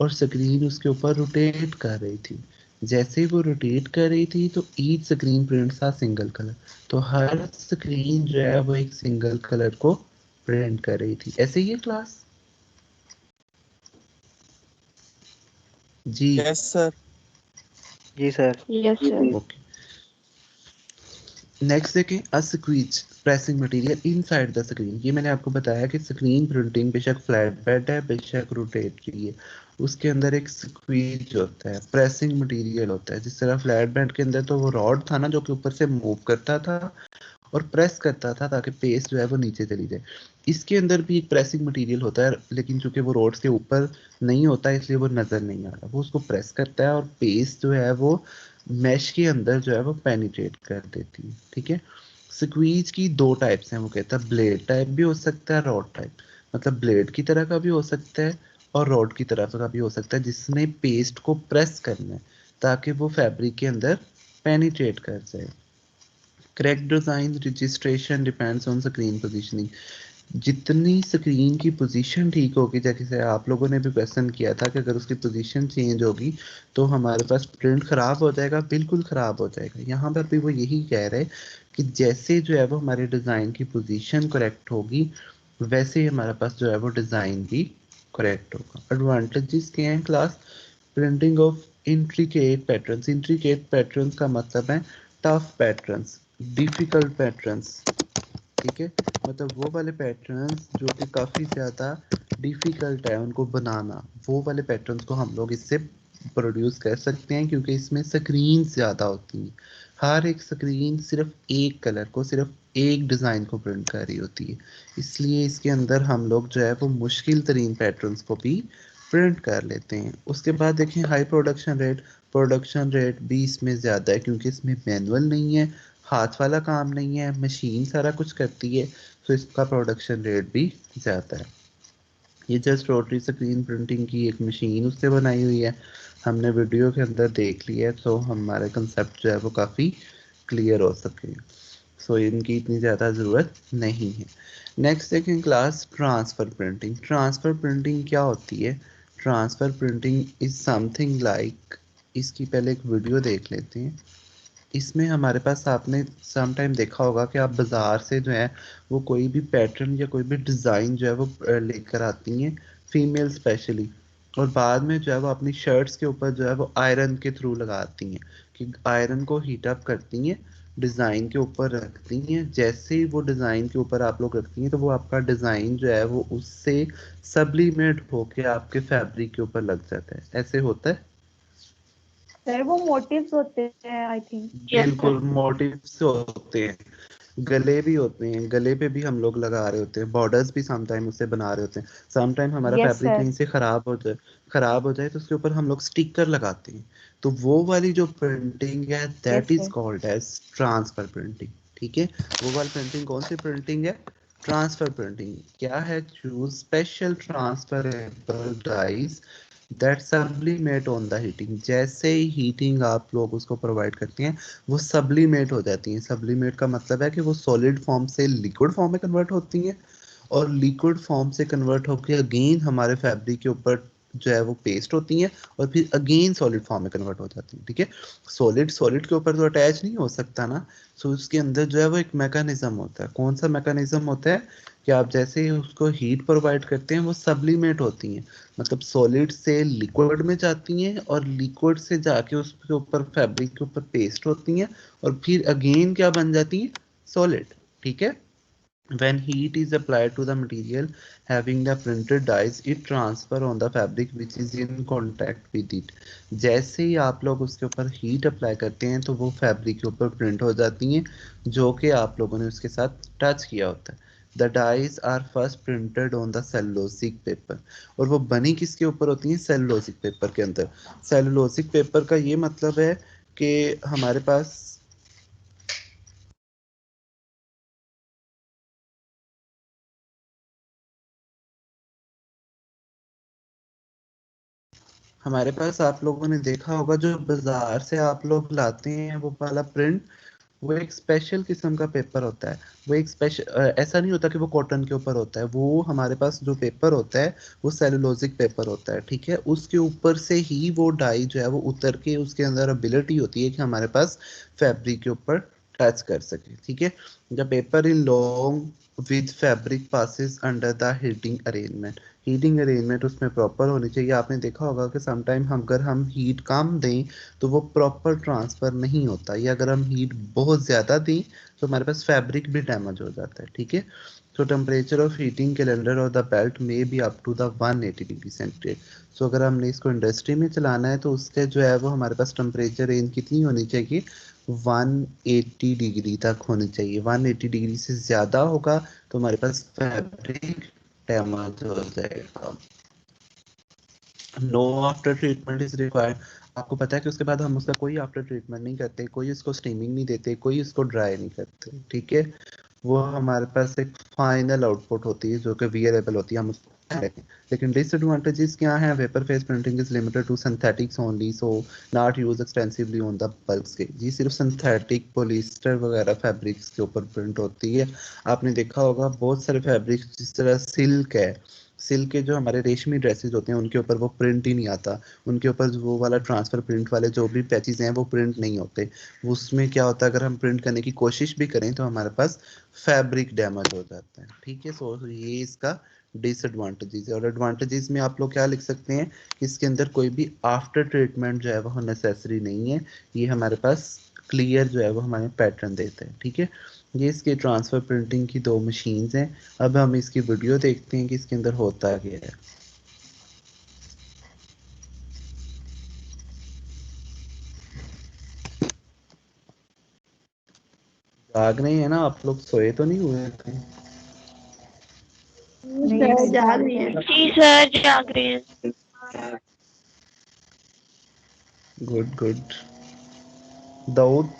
और स्क्रीन उसके ऊपर रोटेट कर रही थी। जैसे ही वो रोटेट कर रही थी तो ईच स्क्रीन प्रिंट था सिंगल कलर, तो हर स्क्रीन जो है वो एक सिंगल कलर को प्रिंट कर रही थी। ऐसे ही है क्लास? जी यस सर। जी sir. Yes sir. Okay. Next देखें, a squeeze pressing material inside the screen. ये मैंने आपको बताया कि स्क्रीन प्रिंटिंग बेशक फ्लैट बेड है, बेशक रोटेट की है, उसके अंदर एक स्क्वीज होता है, प्रेसिंग मटेरियल होता है। जिस तरह फ्लैट बेड के अंदर तो वो रॉड था ना जो कि ऊपर से मूव करता था और प्रेस करता था ताकि पेस्ट जो है वो नीचे चली जाए, इसके अंदर भी एक प्रेसिंग मटेरियल होता है, लेकिन चूंकि वो रोड्स के ऊपर नहीं होता इसलिए वो नजर नहीं आ रहा, वो उसको प्रेस करता है और पेस्ट जो है वो मैश के अंदर जो है वो पेनिट्रेट कर देती है, ठीक है। स्क्वीज की दो टाइप्स हैं, वो कहता है ब्लेड टाइप भी हो सकता है, रॉड टाइप, मतलब ब्लेड की तरह का भी हो सकता है और रॉड की तरह का भी हो सकता है, जिसने पेस्ट को प्रेस करना है ताकि वो फैब्रिक के अंदर पेनिट्रेट कर जाए। Correct design registration depends on screen positioning, जितनी स्क्रीन की पोजीशन ठीक होगी, जैसे आप लोगों ने भी क्वेश्चन किया था कि अगर उसकी पोजीशन चेंज होगी तो हमारे पास प्रिंट खराब हो जाएगा, बिल्कुल खराब हो जाएगा। यहाँ पर भी वो यही कह रहे हैं कि जैसे जो है वो हमारे डिज़ाइन की पोजीशन करेक्ट होगी वैसे ही हमारे पास जो है वो डिज़ाइन भी करेक्ट होगा। एडवांटेजेस क्या हैं class? Printing of intricate patterns, intricate patterns का मतलब है टफ पैटर्न्स, डिफिकल्ट पैटर्न्स, ठीक है, मतलब वो वाले पैटर्न्स जो कि काफ़ी ज़्यादा डिफ़िकल्ट है उनको बनाना, वो वाले पैटर्न्स को हम लोग इससे प्रोड्यूस कर सकते हैं क्योंकि इसमें स्क्रीन ज़्यादा होती हैं। हर एक स्क्रीन सिर्फ एक कलर को, सिर्फ एक डिज़ाइन को प्रिंट कर रही होती है, इसलिए इसके अंदर हम लोग जो है वो मुश्किल तरीन पैटर्न्स को भी प्रिंट कर लेते हैं। उसके बाद देखें high production rate, production rate भी इसमें ज़्यादा है क्योंकि इसमें मैनुअल नहीं है, हाथ वाला काम नहीं है, मशीन सारा कुछ करती है, तो इसका प्रोडक्शन रेट भी ज़्यादा है। ये जस्ट रोटरी स्क्रीन प्रिंटिंग की एक मशीन उससे बनाई हुई है, हमने वीडियो के अंदर देख लिया है तो हमारे कंसेप्ट जो है वो काफ़ी क्लियर हो सके, सो इनकी इतनी ज़्यादा ज़रूरत नहीं है। नेक्स्ट देखें class, transfer printing. Transfer printing क्या होती है? Transfer printing is something like, इसकी पहले एक वीडियो देख लेते हैं। इसमें हमारे पास आपने सम टाइम देखा होगा कि आप बाज़ार से जो है वो कोई भी पैटर्न या कोई भी डिज़ाइन जो है वो लेकर आती हैं, फीमेल स्पेशली, और बाद में जो है वो अपनी शर्ट्स के ऊपर जो है वो आयरन के थ्रू लगाती हैं, कि आयरन को हीट अप करती हैं, डिज़ाइन के ऊपर रखती हैं, जैसे ही वो डिज़ाइन के ऊपर आप लोग रखती हैं तो वो आपका डिज़ाइन जो है वो उससे सब्लीमेट होके आपके फैब्रिक के ऊपर लग जाता है। ऐसे होता है? सर वो मोटिव्स होते हैं आई थिंक। बिल्कुल मोटिव्स होते हैं, गले भी होते हैं, गले पे भी हम लोग लगा रहे होते हैं, बॉर्डर्स भी सम टाइम उससे बना रहे होते हैं, सम टाइम हमारा यस फैब्रिक सर। कहीं से खराब हो जाए तो उसके ऊपर हम लोग स्टिकर लगाते हैं, तो वो वाली जो प्रिंटिंग है that yes is sir. Called as transfer printing, ठीक है। वो वाली प्रिंटिंग कौन सी प्रिंटिंग है? Transfer printing. क्या है? Choose special transferable dyes that sublimate on the heating, जैसे ही हीटिंग आप लोग उसको प्रोवाइड करते हैं वो सब्लिमेट हो जाती हैं। सब्लिमेट का मतलब है कि वो सॉलिड फॉर्म से लिक्विड फॉर्म में कन्वर्ट होती हैं और लिक्विड फॉर्म से कन्वर्ट होकर अगेन हमारे फैब्रिक के ऊपर जो है वो पेस्ट होती हैं और फिर अगेन सॉलिड फॉर्म में कन्वर्ट हो जाती हैं, ठीक है। सॉलिड सॉलिड के ऊपर तो अटैच नहीं हो सकता ना, सो उसके अंदर जो है वो एक मैकेनिज्म होता है। कौन सा मैकेनिज्म होता है? कि आप जैसे ही उसको हीट प्रोवाइड करते हैं वो सब्लिमेट होती हैं, मतलब सॉलिड से लिक्विड में जाती हैं और लिक्विड से जाके उसके ऊपर फैब्रिक के ऊपर पेस्ट होती हैं और फिर अगेन क्या बन जाती है? सॉलिड, ठीक है। When heat is applied to the material having the printed dyes, it transfer on the fabric which is in contact with it. जैसे ही आप लोग उसके ऊपर हीट अप्लाई करते हैं तो वो फैब्रिक के ऊपर प्रिंट हो जाती हैं जो कि आप लोगों ने उसके साथ टच किया होता है. The dyes are first printed on the cellulosic paper. और वो बनी किसके ऊपर होती हैं? सेलुलोसिक पेपर के अंदर. सेलुलोसिक पेपर का ये मतलब है कि हमारे पास आप लोगों ने देखा होगा जो बाजार से आप लोग लाते हैं वो वाला प्रिंट, वो एक स्पेशल किस्म का पेपर होता है. वो एक स्पेशल ऐसा नहीं होता कि वो कॉटन के ऊपर होता है. वो हमारे पास जो पेपर होता है वो सेलुलोजिक पेपर होता है, ठीक है. उसके ऊपर से ही वो डाई जो है वो उतर के उसके अंदर एबिलिटी होती है कि हमारे पास फैब्रिक के ऊपर टच कर सके, ठीक है. The paper in long with fabric passes under the heating arrangement. Heating arrangement उसमें प्रॉपर होनी चाहिए. आपने देखा होगा कि समटाइम अगर हम हीट कम दें तो वो प्रॉपर ट्रांसफ़र नहीं होता, या अगर हम हीट बहुत ज़्यादा दें तो हमारे पास फैब्रिक भी डैमेज हो जाता है, ठीक है. तो टेम्परेचर ऑफ हीटिंग कैलेंडर और द बेल्ट में be up to the 180 degree centigrade. So अगर हमने इसको इंडस्ट्री में चलाना है तो उसके जो है वो हमारे पास टेम्परेचर रेंज कितनी होनी चाहिए? 180 डिग्री तक होनी चाहिए. 180 डिग्री से ज़्यादा होगा तो हमारे पास फैब्रिक डैमेज हो जाएगा. Know after treatment is required. आपको पता है कि उसके बाद हम उसका कोई आफ्टर ट्रीटमेंट नहीं करते, कोई इसको स्टीमिंग नहीं देते, कोई इसको ड्राई नहीं करते, ठीक है. वो हमारे पास एक फाइनल आउटपुट होती है जो कि वियरेबल होती है, हम उसको लेते हैं. लेकिन डिसएडवांटेजेस क्या हैं? Vapour phase printing is limited to synthetics only, so not use extensively on the bulk के. जी सिर्फ सिंथेटिक पॉलिएस्टर वगैरह फैब्रिक्स के ऊपर प्रिंट होती है. आपने देखा होगा बहुत सारे फैब्रिक्स जिस तरह सिल्क है, सिल्क के जो हमारे रेशमी ड्रेसेस होते हैं उनके ऊपर वो प्रिंट ही नहीं आता. उनके ऊपर वो वाला ट्रांसफर प्रिंट वाले जो भी पैचेस हैं वो प्रिंट नहीं होते. उसमें क्या होता है, अगर हम प्रिंट करने की कोशिश भी करें तो हमारे पास फैब्रिक डैमेज हो जाता है, ठीक है. सो ये इसका डिसएडवांटेजेस है. और एडवांटेजेस में आप लोग क्या लिख सकते हैं कि इसके अंदर कोई भी आफ्टर ट्रीटमेंट जो है वो नेसेसरी नहीं है. ये हमारे पास क्लियर जो है वो हमारे पैटर्न देता है, ठीक है. ये इसके ट्रांसफ़र प्रिंटिंग की 2 मशीन्स हैं. अब हम इसकी वीडियो देखते हैं कि इसके अंदर होता क्या है. जाग रहे हैं ना आप लोग? सोए तो नहीं हुए थे? सर जाग रहे हैं. जी सर जाग रहे हैं. Good good. दाऊद?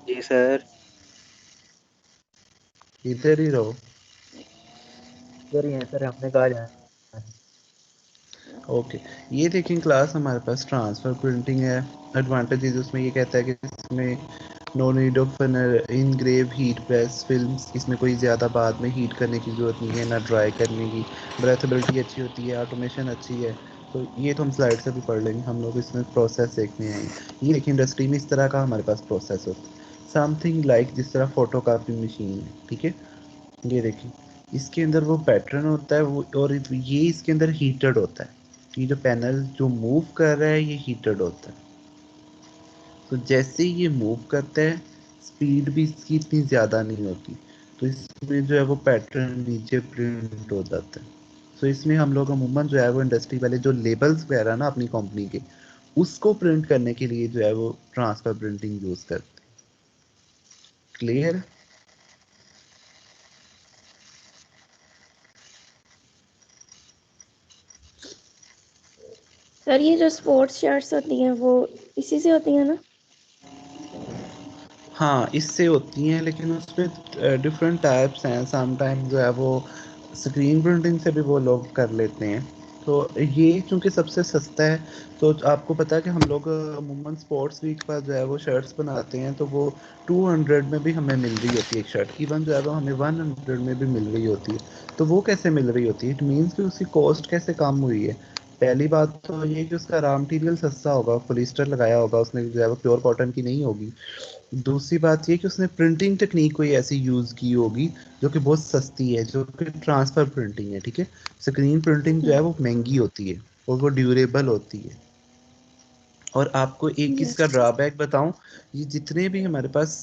जी सर. इधर ही रहो. इधर ही है सर, हमने कहा जाए. ओके. ये देखें क्लास, हमारे पास ट्रांसफ़र प्रिंटिंग है. एडवांटेजेस उसमें ये कहता है कि इसमें no need of engrave heat press films. इसमें कोई ज़्यादा बाद में हीट करने की ज़रूरत नहीं है, ना ड्राई करने की. ब्रेथेबिलिटी अच्छी होती है, ऑटोमेशन अच्छी है. तो ये तो हम स्लाइड से भी पढ़ लेंगे, हम लोग इसमें प्रोसेस देखने आएंगे. ये देखिए इंडस्ट्री में इस तरह का हमारे पास प्रोसेस होता है. समथिंग लाइक जिस तरह फोटो कापी मशीन है, ठीक है. ये देखिए इसके अंदर वो पैटर्न होता है वो, और ये इसके अंदर हीटेड होता है. ये जो पैनल जो मूव कर रहा है ये हीटेड होता है. तो जैसे ही ये मूव करता है स्पीड भी इसकी इतनी ज़्यादा नहीं होती, तो इसमें जो है वो पैटर्न नीचे प्रिंट हो जाता है. तो इसमें हम लोग अमूमन जो है वो इंडस्ट्री वाले जो लेबल्स वगैरह ना अपनी कंपनी के, उसको प्रिंट करने के लिए जो है वो ट्रांसफर प्रिंटिंग यूज़ करते हैं. क्लियर? सर ये जो स्पोर्ट्स शर्ट्स होती हैं वो इसी से होती हैं ना? हाँ इससे होती हैं, लेकिन उसमें डिफरेंट टाइप्स हैं. सम टाइम जो है वो स्क्रीन प्रिंटिंग से भी वो लोग कर लेते हैं. तो ये चूँकि सबसे सस्ता है, तो आपको पता है कि हम लोग अमूमन स्पोर्ट्स वीक पर जो है वो शर्ट्स बनाते हैं तो वो 200 में भी हमें मिल रही होती है एक शर्ट. इवन जो है वो हमें 100 में भी मिल रही होती है. तो वो कैसे मिल रही होती है? इट मीन्स कि उसकी कॉस्ट कैसे कम हुई है. पहली बात तो ये कि उसका रॉ मटेरियल सस्ता होगा, पॉलिएस्टर लगाया होगा उसने जो है वो प्योर कॉटन की नहीं होगी. दूसरी बात ये कि उसने प्रिंटिंग टेक्निक कोई ऐसी यूज़ की होगी जो कि बहुत सस्ती है, जो कि ट्रांसफ़र प्रिंटिंग है, ठीक है. स्क्रीन प्रिंटिंग जो है वो महंगी होती है और वो ड्यूरेबल होती है. और आपको एक इसका ड्रॉबैक बताऊं, ये जितने भी हमारे पास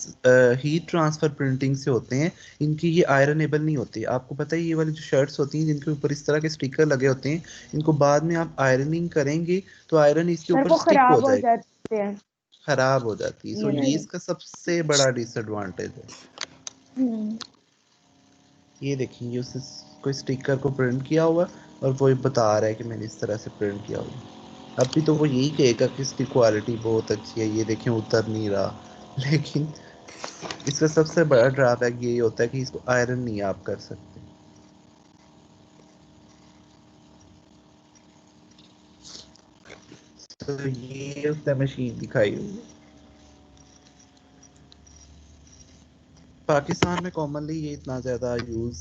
हीट ट्रांसफर प्रिंटिंग से होते हैं, इनकी ये आयरनेबल नहीं होती। आपको पता है ये वाली जो शर्ट्स होती हैं जिनके ऊपर इस तरह के स्टिकर लगे होते हैं, इनको बाद में आप आयरनिंग करेंगे तो आयरन इसके सर ऊपर वो स्टिक हो खराब हो जाएगी, जाते हैं। खराब हो जाती है। सो ये ये इसका सबसे बड़ा डिसएडवांटेज है। ये देखिए, ये उसने कोई स्टिकर को प्रिंट किया हुआ और वो बता रहा है कि मैंने इस तरह से प्रिंट किया हुआ। अभी तो वो यही कहेगा कि इसकी क्वालिटी बहुत अच्छी है, ये देखें उतर नहीं रहा। लेकिन इसका सबसे बड़ा ड्रॉबैक यही होता है कि इसको आयरन नहीं आप कर सकते। तो ये उसने मशीन दिखाई हुई है। पाकिस्तान में कॉमनली ये इतना ज़्यादा यूज़,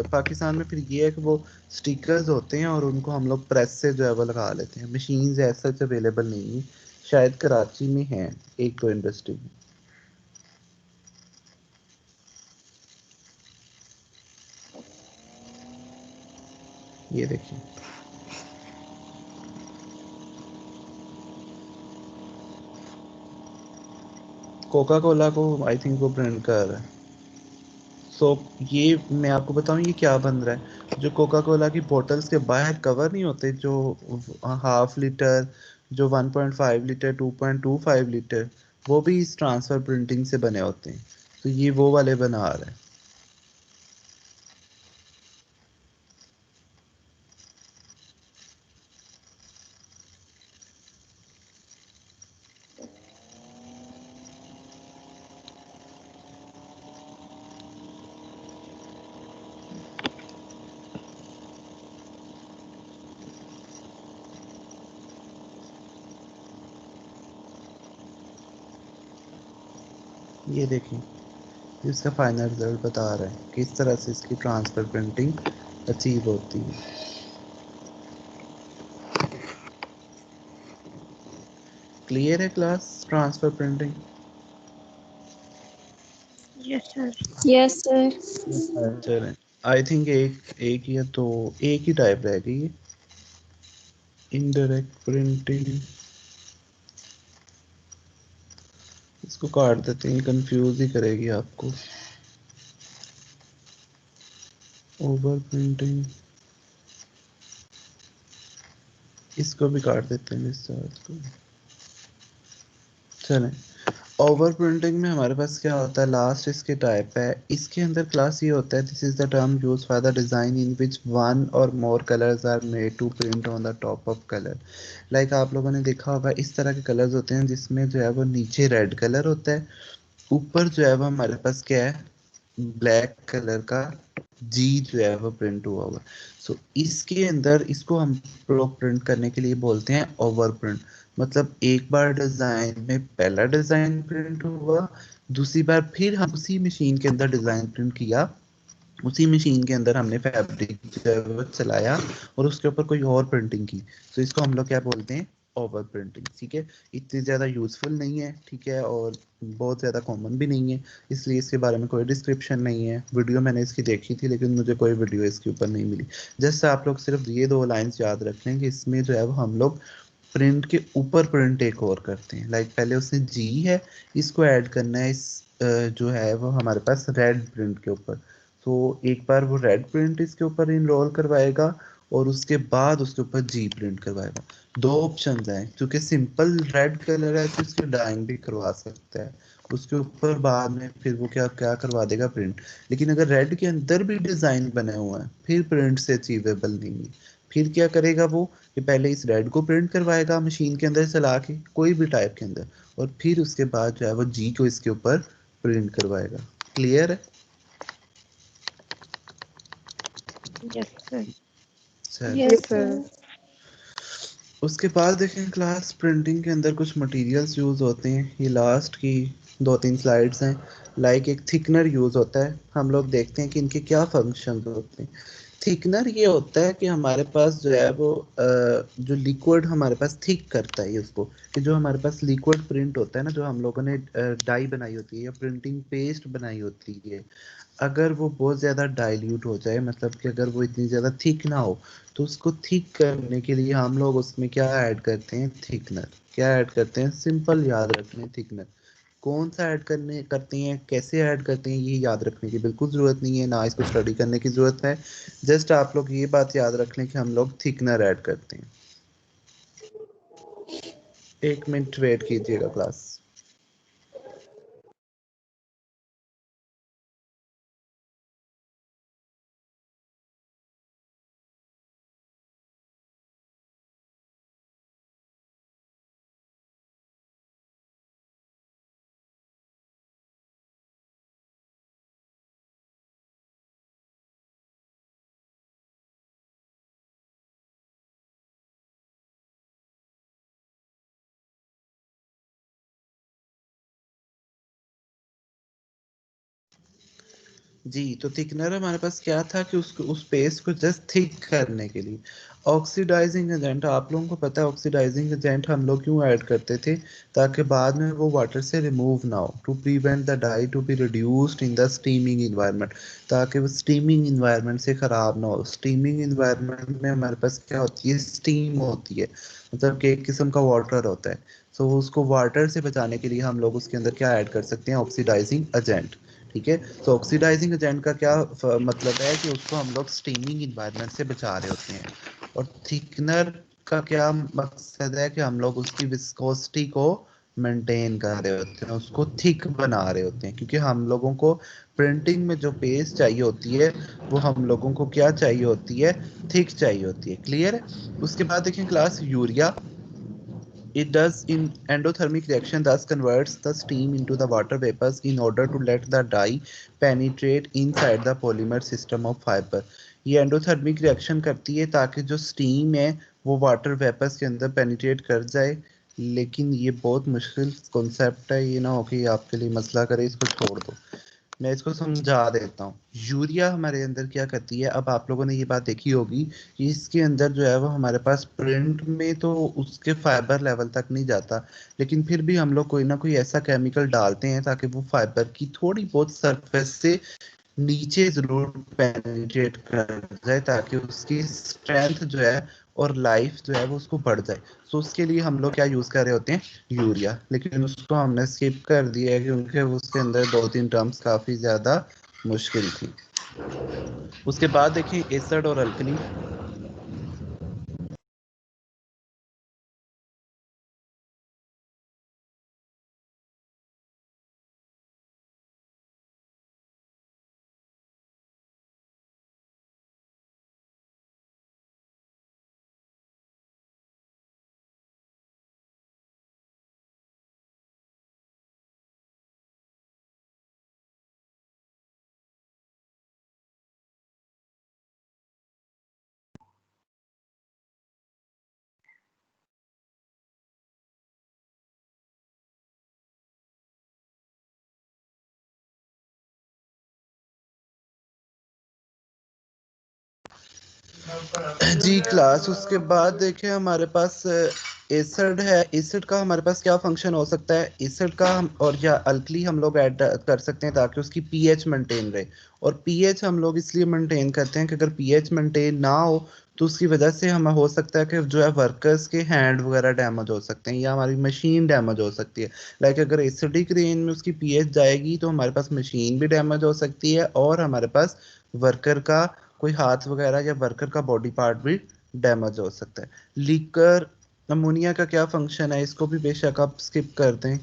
पाकिस्तान में फिर ये है कि वो स्टिकर्स होते हैं और उनको हम लोग प्रेस से जो है वो लगा लेते हैं। मशीन्स ऐसा अवेलेबल नहीं है, शायद कराची में है एक दो इंडस्ट्री में। ये देखिए, कोका कोला को आई थिंक वो प्रिंट कर रहा है। सो ये मैं आपको बताऊं ये क्या बन रहा है। जो कोका कोला की बोतल्स के बाहर कवर नहीं होते, जो हाफ लीटर, जो 1.5 लीटर, 2.25 लीटर, वो भी इस ट्रांसफर प्रिंटिंग से बने होते हैं। तो ये वो वाले बना रहा है। ये देखिए, इसका फाइनल रिजल्ट बता रहा है किस तरह से इसकी ट्रांसफर प्रिंटिंग अचीव होती है। क्लियर है class, transfer printing? Yes sir. Yes sir. चलें, आई थिंक एक या तो एक ही टाइप रह गई है, इनडायरेक्ट प्रिंटिंग। इसको काट देते हैं, कंफ्यूज ही करेगी आपको। ओवर प्रिंटिंग, इसको भी काट देते हैं इस चार्ट को। चलें, ओवर प्रिंटिंग में हमारे पास क्या होता है, लास्ट इसके टाइप है। इसके अंदर क्लास ये होता है, this is the term use for the design in which one or more colours are made to print on the top of colour. Like आप लोगों ने देखा होगा इस तरह के कलर्स होते हैं जिसमें जो है वो नीचे रेड कलर होता है, ऊपर जो है वो हमारे पास क्या है, ब्लैक कलर का जी जो है वो प्रिंट हुआ हुआ। सो इसके अंदर इसको हम प्रिंट करने के लिए बोलते हैं ओवर प्रिंट। मतलब एक बार डिजाइन में पहला डिजाइन प्रिंट हुआ, दूसरी बार फिर हम उसी मशीन के अंदर डिजाइन प्रिंट किया, उसी मशीन के अंदर हमने फैब्रिक जो है वो चलाया और उसके ऊपर कोई और प्रिंटिंग की। तो इसको हम लोग क्या बोलते हैं, ओवर प्रिंटिंग। ठीक है, इतनी ज़्यादा यूजफुल नहीं है, ठीक है, और बहुत ज़्यादा कॉमन भी नहीं है, इसलिए इसके बारे में कोई डिस्क्रिप्शन नहीं है। वीडियो मैंने इसकी देखी थी लेकिन मुझे कोई वीडियो इसके ऊपर नहीं मिली। जस्ट आप लोग सिर्फ ये दो लाइन्स याद रख लें कि इसमें जो है वो हम लोग प्रिंट के ऊपर प्रिंट एक और करते हैं। लाइक पहले उसने जी है, इसको ऐड करना है इस जो है वो हमारे पास रेड प्रिंट के ऊपर। तो एक बार वो रेड प्रिंट इसके ऊपर इनरोल करवाएगा और उसके बाद उसके ऊपर जी प्रिंट करवाएगा। दो ऑप्शन हैं, क्योंकि सिंपल रेड कलर है तो इसके डाइंग भी करवा सकता है, उसके ऊपर बाद में फिर वो क्या क्या करवा देगा, प्रिंट। लेकिन अगर रेड के अंदर भी डिजाइन बने हुए हैं फिर प्रिंट से अचीवेबल नहीं है। फिर क्या करेगा वो, कि पहले इस रेड को प्रिंट करवाएगा मशीन के अंदर चला के कोई भी टाइप के अंदर, और फिर उसके बाद जो है वो जी को इसके ऊपर प्रिंट करवाएगा। क्लियर है? Yes sir. चल, यस सर। उसके बाद देखें क्लास, प्रिंटिंग के अंदर कुछ मटेरियल्स यूज़ होते हैं। ये लास्ट की 2-3 स्लाइड्स हैं। लाइक एक थिकनर यूज़ होता है, हम लोग देखते हैं कि इनके क्या फंक्शन होते हैं। थिकनर ये होता है कि हमारे पास जो है वो जो लिक्विड हमारे पास थिक करता है उसको, कि जो हमारे पास लिक्विड प्रिंट होता है ना, जो हम लोगों ने डाई बनाई होती है या प्रिंटिंग पेस्ट बनाई होती है, अगर वो बहुत ज़्यादा डाइल्यूट हो जाए, मतलब कि अगर वो इतनी ज़्यादा थिक ना हो, तो उसको थिक करने के लिए हम लोग उसमें क्या ऐड करते हैं? थिकनर। क्या ऐड करते हैं? सिंपल याद रखने, थिकनर। कौन सा ऐड करने करते हैं, कैसे ऐड करते हैं, ये याद रखने की बिल्कुल ज़रूरत नहीं है, ना इसको स्टडी करने की ज़रूरत है। जस्ट आप लोग ये बात याद रख लें कि हम लोग थिकनर ऐड करते हैं। 1 मिनट वेट कीजिएगा क्लास। जी, तो थिकनर हमारे पास क्या था कि उसको उस पेस्ट को जस्ट थिक करने के लिए। ऑक्सीडाइजिंग एजेंट, आप लोगों को पता है ऑक्सीडाइजिंग एजेंट हम लोग क्यों ऐड करते थे? ताकि बाद में वो वाटर से रिमूव ना हो, to prevent the dye to be reduced in the steaming environment, ताकि वो स्टीमिंग इन्वायरमेंट से ख़राब ना हो। स्टीमिंग इन्वायरमेंट में हमारे पास क्या होती है? स्टीम होती है, मतलब कि एक किस्म का वाटर होता है। सो उसको वाटर से बचाने के लिए हम लोग उसके अंदर क्या ऐड कर सकते हैं? Oxidising agent. ठीक है, तो ऑक्सीडाइजिंग एजेंट का क्या मतलब है कि उसको हम लोग स्टीमिंग इन्वायरमेंट से बचा रहे होते हैं। और थिकनर का क्या मकसद है कि हम लोग उसकी विस्कोसिटी को मेंटेन कर रहे होते हैं, उसको थिक बना रहे होते हैं, क्योंकि हम लोगों को प्रिंटिंग में जो पेस्ट चाहिए होती है वो हम लोगों को क्या चाहिए होती है? थिक चाहिए होती है। क्लियर है? उसके बाद देखें class, urea. It does in endothermic reaction thus converts the steam into the water vapors in order to let the dye penetrate inside the polymer system of fiber. ये एंडोथर्मिक रिएक्शन करती है ताकि जो स्टीम है वो वाटर वेपर्स के अंदर पेनिट्रेट कर जाए। लेकिन ये बहुत मुश्किल कॉन्सेप्ट है, ये ना हो कि आपके लिए मसला करे, इसको छोड़ दो, मैं इसको समझा देता हूँ। यूरिया हमारे अंदर क्या करती है? अब आप लोगों ने ये बात देखी होगी कि इसके अंदर जो है वो हमारे पास प्रिंट में तो उसके फाइबर लेवल तक नहीं जाता, लेकिन फिर भी हम लोग कोई ना कोई ऐसा केमिकल डालते हैं ताकि वो फाइबर की थोड़ी बहुत सरफेस से नीचे जरूर पेनिट्रेट कर जाए, ताकि उसकी स्ट्रेंथ जो है और लाइफ जो है वो उसको बढ़ जाए। सो उसके लिए हम लोग क्या यूज कर रहे होते हैं? यूरिया। लेकिन उसको हमने स्किप कर दिया है क्योंकि उसके अंदर 2-3 टर्म्स काफी ज्यादा मुश्किल थी। उसके बाद देखिए एसिड और अल्कली। जी क्लास, उसके बाद देखिए हमारे पास एसिड है। एसिड का हमारे पास क्या फंक्शन हो सकता है? एसिड का हम और या अल्कली हम लोग ऐड कर सकते हैं ताकि उसकी पीएच मेंटेन रहे। और पीएच हम लोग इसलिए मेंटेन करते हैं कि अगर पीएच मेंटेन ना हो तो उसकी वजह से हमें हो सकता है कि जो है वर्कर्स के हैंड वगैरह डैमेज हो सकते हैं या हमारी मशीन डैमेज हो सकती है। लाइक अगर एसिडिक रेंज में उसकी पीएच जाएगी तो हमारे पास मशीन भी डैमेज हो सकती है और हमारे पास वर्कर का कोई हाथ वगैरह या वर्कर का बॉडी पार्ट भी डैमेज हो सकता है। लीकर अमोनिया का क्या फंक्शन है? इसको भी बेशक आप स्किप कर दें।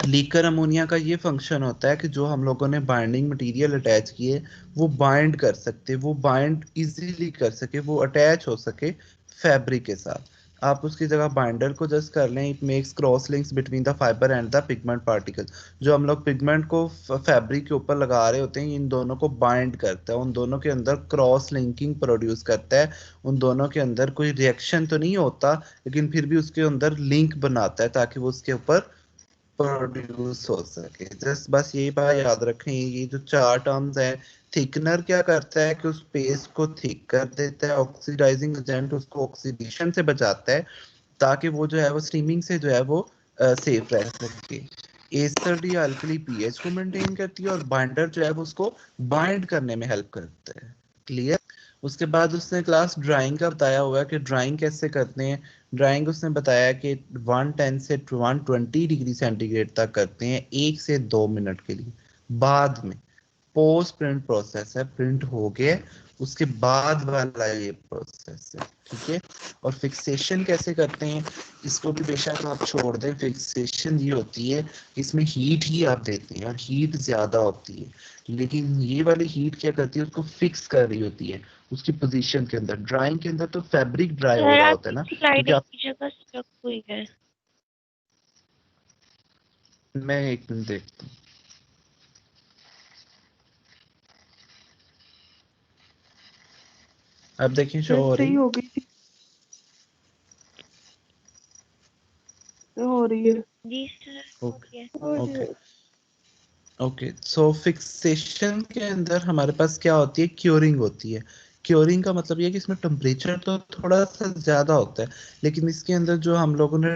लीकर अमोनिया का ये फंक्शन होता है कि जो हम लोगों ने बाइंडिंग मटेरियल अटैच किए वो बाइंड कर सकते, वो बाइंड इजीली कर सके, वो अटैच हो सके फैब्रिक के साथ। आप उसकी जगह बाइंडर को जस्ट कर लें। It makes cross links between the fibre and the pigment particle. जो हम लोग पिगमेंट को फैब्रिक के ऊपर लगा रहे होते हैं, इन दोनों को बाइंड करता है, उन दोनों के अंदर क्रॉस लिंकिंग प्रोड्यूस करता है। उन दोनों के अंदर कोई रिएक्शन तो नहीं होता, लेकिन फिर भी उसके अंदर लिंक बनाता है ताकि वो उसके ऊपर प्रोड्यूस हो सके। जस्ट बस यही बात याद रखें, ये जो 4 टर्म्स हैं थिकनर क्या करता है कि उस पेस्ट को थिक कर देता है, ऑक्सीडाइजिंग एजेंट उसको ऑक्सीडेशन से बचाता है ताकि वो जो है वो स्टीमिंग से जो है वो सेफ रह सके। एस्टर डी अल्कली पीएच को मेंटेन करती है और बाइंडर जो है वो उसको बाइंड करने में हेल्प करता है। क्लियर। उसके बाद उसने क्लास ड्राइंग का बताया हुआ है कि ड्राइंग कैसे करते हैं। ड्राइंग उसने बताया कि 110 से 120 डिग्री सेंटीग्रेड तक करते हैं 1 से 2 मिनट के लिए। बाद में पोस्ट प्रिंट प्रोसेस है, प्रिंट हो गया उसके बाद वाला ये प्रोसेस है। ठीक है। और फिक्सेशन कैसे करते हैं इसको भी बेशक आप छोड़ दें। फिक्सेशन ये होती है इसमें हीट ही आप देते हैं और हीट ज्यादा होती है, लेकिन ये वाली हीट क्या करती है उसको फिक्स कर रही होती है उसकी पोजीशन के अंदर। ड्राइंग के अंदर तो फैब्रिक ड्राई हो सर रहा होता है ना, आपकी स्लाइड क्योंकि एक आप जगह स्टक हुई है। मैं एक मिनट देखता हूँ। अब देखिए शो हो रही हो गई थी, हो रही है। जी सर हो ओके गया। Okay okay. सो फिक्सेशन के अंदर हमारे पास क्या होती है, क्योरिंग होती है। क्योरिंग का मतलब ये है कि इसमें टेम्परेचर तो थोड़ा सा ज्यादा होता है, लेकिन इसके अंदर जो हम लोगों ने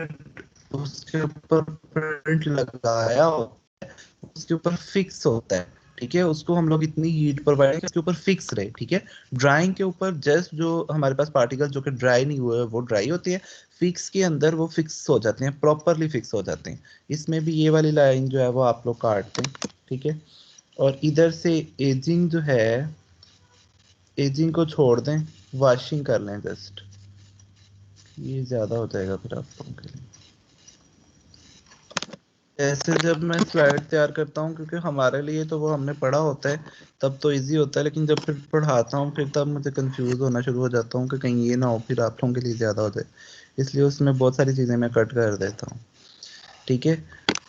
उसके ऊपर प्रिंट लगाया होता है उसके ऊपर फिक्स होता है। ठीक है। उसको हम लोग इतनी हीट प्रोवाइड करें उसके ऊपर फिक्स रहे। ठीक है। ड्राइंग के ऊपर जस्ट जो हमारे पास पार्टिकल जो कि ड्राई नहीं हुए वो ड्राई होती है, फिक्स के अंदर वो फिक्स हो जाते हैं, प्रॉपरली फिक्स हो जाते हैं। इसमें भी ये वाली लाइन जो है वो आप लोग काट दें। ठीक है। और इधर से एजिंग जो है, एजिंग को छोड़ दें, वॉशिंग कर लें जस्ट, ये ज्यादा हो जाएगा फिर आप लोगों के लिए। ऐसे जब मैं स्लाइड तैयार करता हूँ, क्योंकि हमारे लिए तो वो हमने पढ़ा होता है तब तो इजी होता है, लेकिन जब फिर पढ़ाता हूँ फिर तब मुझे कंफ्यूज होना शुरू हो जाता हूँ कि कहीं ये ना हो फिर आप लोगों के लिए ज़्यादा हो जाए, इसलिए उसमें बहुत सारी चीज़ें मैं कट कर देता हूँ। ठीक है।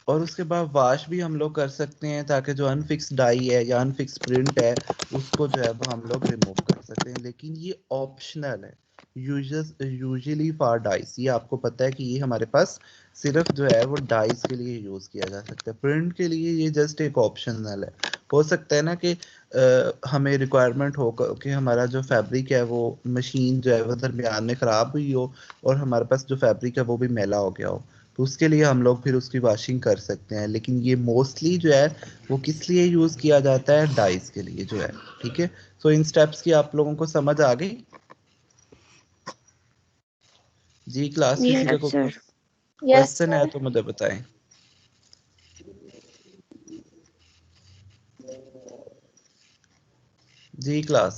और उसके बाद वाश भी हम लोग कर सकते हैं ताकि जो अनफिक्स डाई है या अनफिक्स प्रिंट है उसको जो है वो हम लोग रिमूव कर सकते हैं, लेकिन ये ऑप्शनल है। यूजुअली फॉर डाइस, ये आपको पता है कि ये हमारे पास सिर्फ जो है वो डाइस के लिए यूज किया जा सकता है, प्रिंट के लिए ये जस्ट एक ऑप्शनल है। हो सकता है ना कि हमें रिक्वायरमेंट हो कि हमारा जो फैब्रिक है वो मशीन जो है वो दरमियान में ख़राब हुई हो और हमारे पास जो फैब्रिक है वो भी मैला हो गया हो, तो उसके लिए हम लोग फिर उसकी वॉशिंग कर सकते हैं। लेकिन ये मोस्टली जो है वो किस लिए यूज़ किया जाता है, डाइस के लिए जो है। ठीक है। सो इन स्टेप्स की आप लोगों को समझ आ गई जी। क्लास किसी का यस कोई सर। यस क्वेश्चन है तो मुझे बताएं। जी क्लास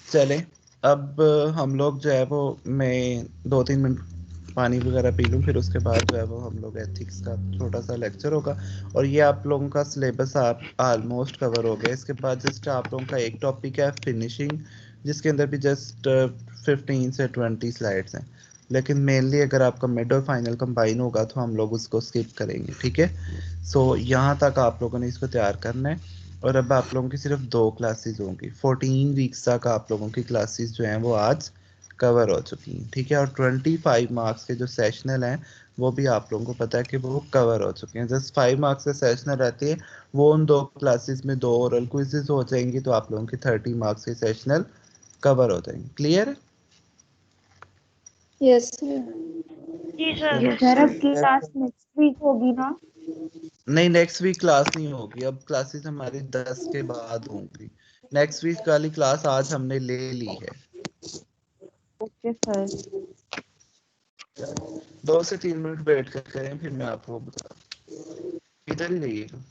चले। अब हम लोग जो है वो मैं 2-3 मिनट पानी वगैरह पी लूँ, फिर उसके बाद जो है वो हम लोग एथिक्स का छोटा सा लेक्चर होगा और ये आप लोगों का सिलेबस आप ऑलमोस्ट कवर हो गया। इसके बाद जस्ट आप लोगों का एक टॉपिक है फिनिशिंग, जिसके अंदर भी जस्ट 15 से 20 स्लाइड्स हैं, लेकिन मेनली अगर आपका मिड और फाइनल कंबाइन होगा तो हम लोग उसको स्किप करेंगे। ठीक है। सो यहाँ तक आप लोगों ने इसको तैयार करना है और अब आप लोगों की सिर्फ 2 क्लासेस होंगी। 14 वीक्स तक आप लोगों की क्लासेस जो हैं वो आज कवर हो चुकी हैं। ठीक है। और 25 मार्क्स के जो सेशनल हैं वो भी आप लोगों को पता है कि वो कवर हो चुके हैं। जस्ट 5 मार्क्स के सेशनल रहते हैं, वो उन 2 क्लासेस में 2 ओरल क्विजेज हो जाएंगी, तो आप लोगों की 30 मार्क्स के सेशनल कवर हो जाएंगे। क्लियर है। यस जी सर। यस सर अब सर। क्लास नेक्स्ट वीक होगी ना? नहीं, नेक्स्ट वीक क्लास नहीं होगी, अब क्लासेस हमारी 10 के बाद होंगी। नेक्स्ट वीक वाली क्लास आज हमने ले ली है। Okay sir. 2 से 3 मिनट वेट कर करें फिर मैं आपको बता, इधर ही रहिएगा।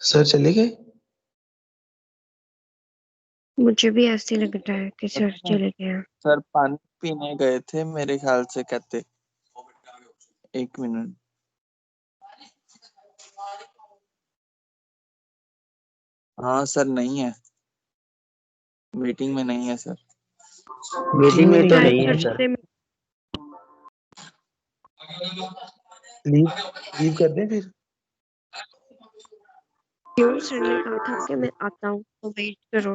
सर चले गए? मुझे भी ऐसे लग रहा है कि सर चले गए हैं। सर पानी पीने गए थे मेरे ख्याल से, कहते। एक मिनट। हाँ सर, नहीं है, मीटिंग में नहीं है सर। मीटिंग में तो शायद नहीं है सर सर। से लीव लीव कर दें फिर? क्यों, सर ने कहा था कि मैं आता हूँ तो वेट करो।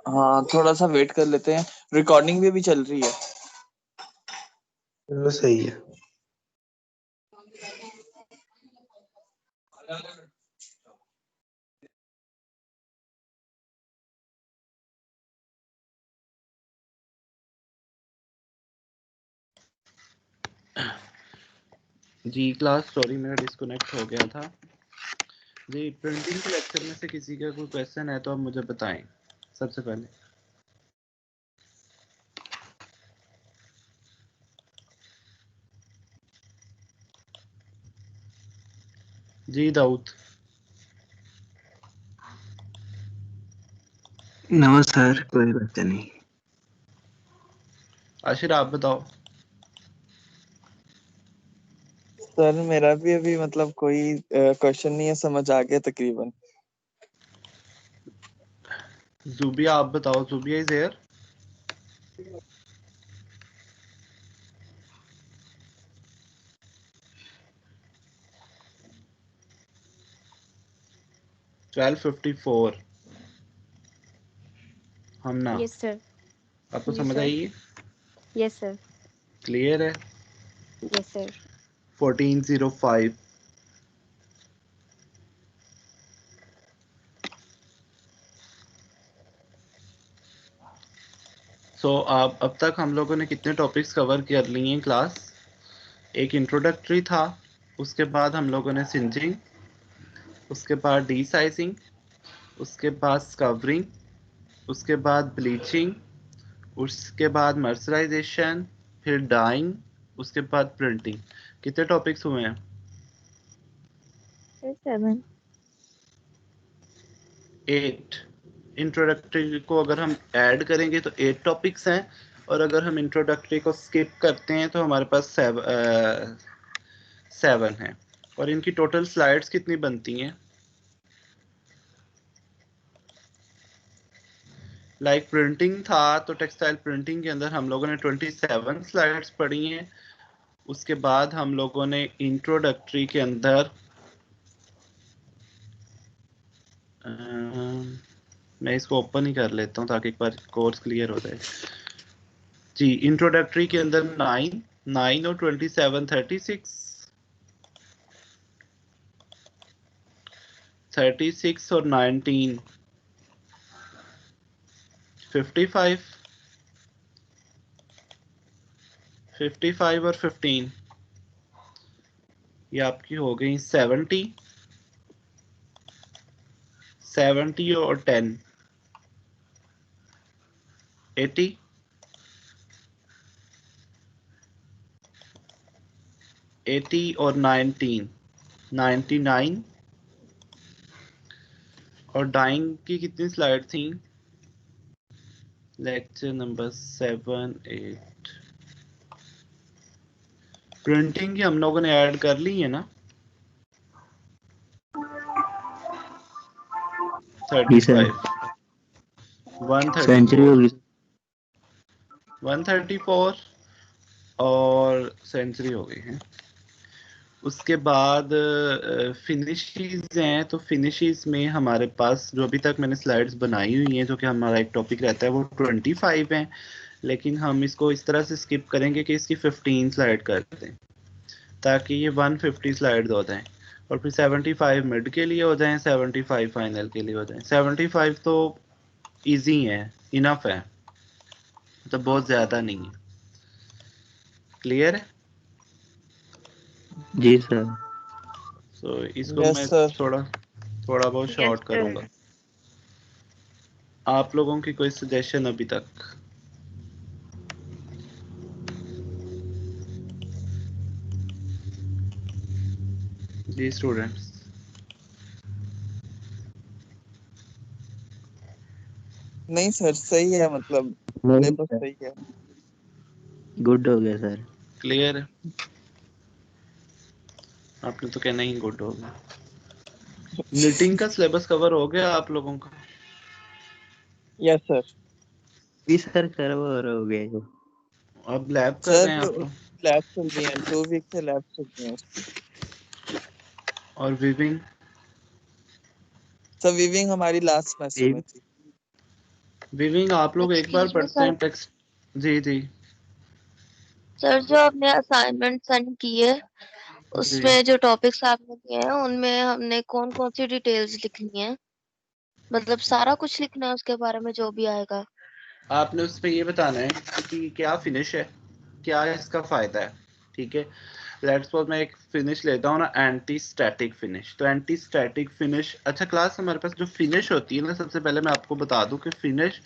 हाँ, थोड़ा सा वेट कर लेते हैं, रिकॉर्डिंग भी चल रही है। चलो सही है। जी क्लास, सॉरी मेरा डिस्कनेक्ट हो गया था। जी, प्रिंटिंग के लेक्चर में से किसी का कोई क्वेश्चन है तो आप मुझे बताएं सबसे पहले। जी दाऊद। नमस्कार, कोई बात नहीं। आशिर आप बताओ। सर मेरा भी अभी मतलब कोई क्वेश्चन नहीं है, समझ आ गया तकरीबन। जुबिया आप बताओ। Zubia is here. $12:54 हम ना। Yes sir. आपको जी समझ सर। आई? Yes sir. क्लियर है? Yes sir. 14:05। सो आप अब तक हम लोगों ने कितने टॉपिक्स कवर कर लिए हैं क्लास? एक इंट्रोडक्टरी था, उसके बाद हम लोगों ने सिंजिंग, उसके बाद डीसाइजिंग, उसके बाद स्कवरिंग, उसके बाद ब्लीचिंग, उसके बाद मर्सराइजेशन, फिर डाइंग, उसके बाद प्रिंटिंग। कितने टॉपिक्स हुए हैं? 7। 8। इंट्रोडक्टरी को अगर हम ऐड करेंगे तो 8 टॉपिक्स हैं, और अगर हम इंट्रोडक्टरी को स्किप करते हैं तो हमारे पास 7 हैं। और इनकी टोटल स्लाइड्स कितनी बनती हैं? लाइक प्रिंटिंग था तो टेक्सटाइल प्रिंटिंग के अंदर हम लोगों ने 27 स्लाइड्स पढ़ी हैं। उसके बाद हम लोगों ने इंट्रोडक्टरी के अंदर मैं इसको ओपन ही कर लेता हूँ ताकि एक बार कोर्स क्लियर हो जाए। जी, इंट्रोडक्टरी के अंदर 9 और 27 36 और 19 55 और 15 ये आपकी हो गई 70 और 10 80 और 19 99 और डाइंग की कितनी स्लाइड थी? Lecture number 7 8। प्रिंटिंग की हम लोगों ने ऐड कर ली है ना? जी सर। 35 सेंचुरी 134 होगी। 134 और सेंचुरी हो गई है। उसके बाद फिनिशीज हैं, तो फिनिशीज में हमारे पास जो अभी तक मैंने स्लाइड्स बनाई हुई हैं, जो कि हमारा एक टॉपिक रहता है, वो 25 हैं, लेकिन हम इसको इस तरह से स्किप करेंगे कि इसकी 15 स्लाइड कर दें ताकि ये 150 स्लाइड हो जाएं, और फिर 75 मिड के लिए हो जाएं, 75 फाइनल के लिए हो जाएं। 75 तो इजी है, इनफ है, तो बहुत ज़्यादा नहीं है। क्लियर है? जी सर। सो इसको यस मैं सर। थोड़ा बहुत यस शॉर्ट सर। करूँगा। आप लोगों की कोई सजेशन अभी तक? जी स्टूडेंट्स। नहीं सर सही है, मतलब नहीं सिलेबस सर, सही है। गुड हो गया सर। क्लियर है? आपने तो कहना ही गुड हो गया। निटिंग का सिलेबस कवर हो गया आप लोगों का? Yes sir. जी सर, कवर हो गया जो। अब लैब कर रहे हैं सर आप लोग? लैब चल रही है, 2 वीक से लैब चल रही है उसकी। और विविंग? सर वीविंग हमारी लास्ट सेमेस्टर में थी। विविंग आप लोग एक बार एक्सक्यूज मी पढ़ते सर, हैं टेक्स्ट। जी जी सर जो आपने असाइनमेंट सेंड की है जी। उसमें जो टॉपिक्स आपने दिए हैं उनमें हमने कौन कौन सी डिटेल्स लिखनी है, मतलब सारा कुछ लिखना है उसके बारे में जो भी आएगा। आपने उस पे ये बताना है कि क्या फिनिश है, क्या इसका फायदा है। ठीक है, लेट्स सपोज मैं एक फिनिश लेता हूँ ना, एंटी स्टैटिक फिनिश। तो एंटी स्टैटिक फिनिश, अच्छा क्लास हमारे पास जो फिनिश होती है ना, सबसे पहले मैं आपको बता दूं कि फिनिश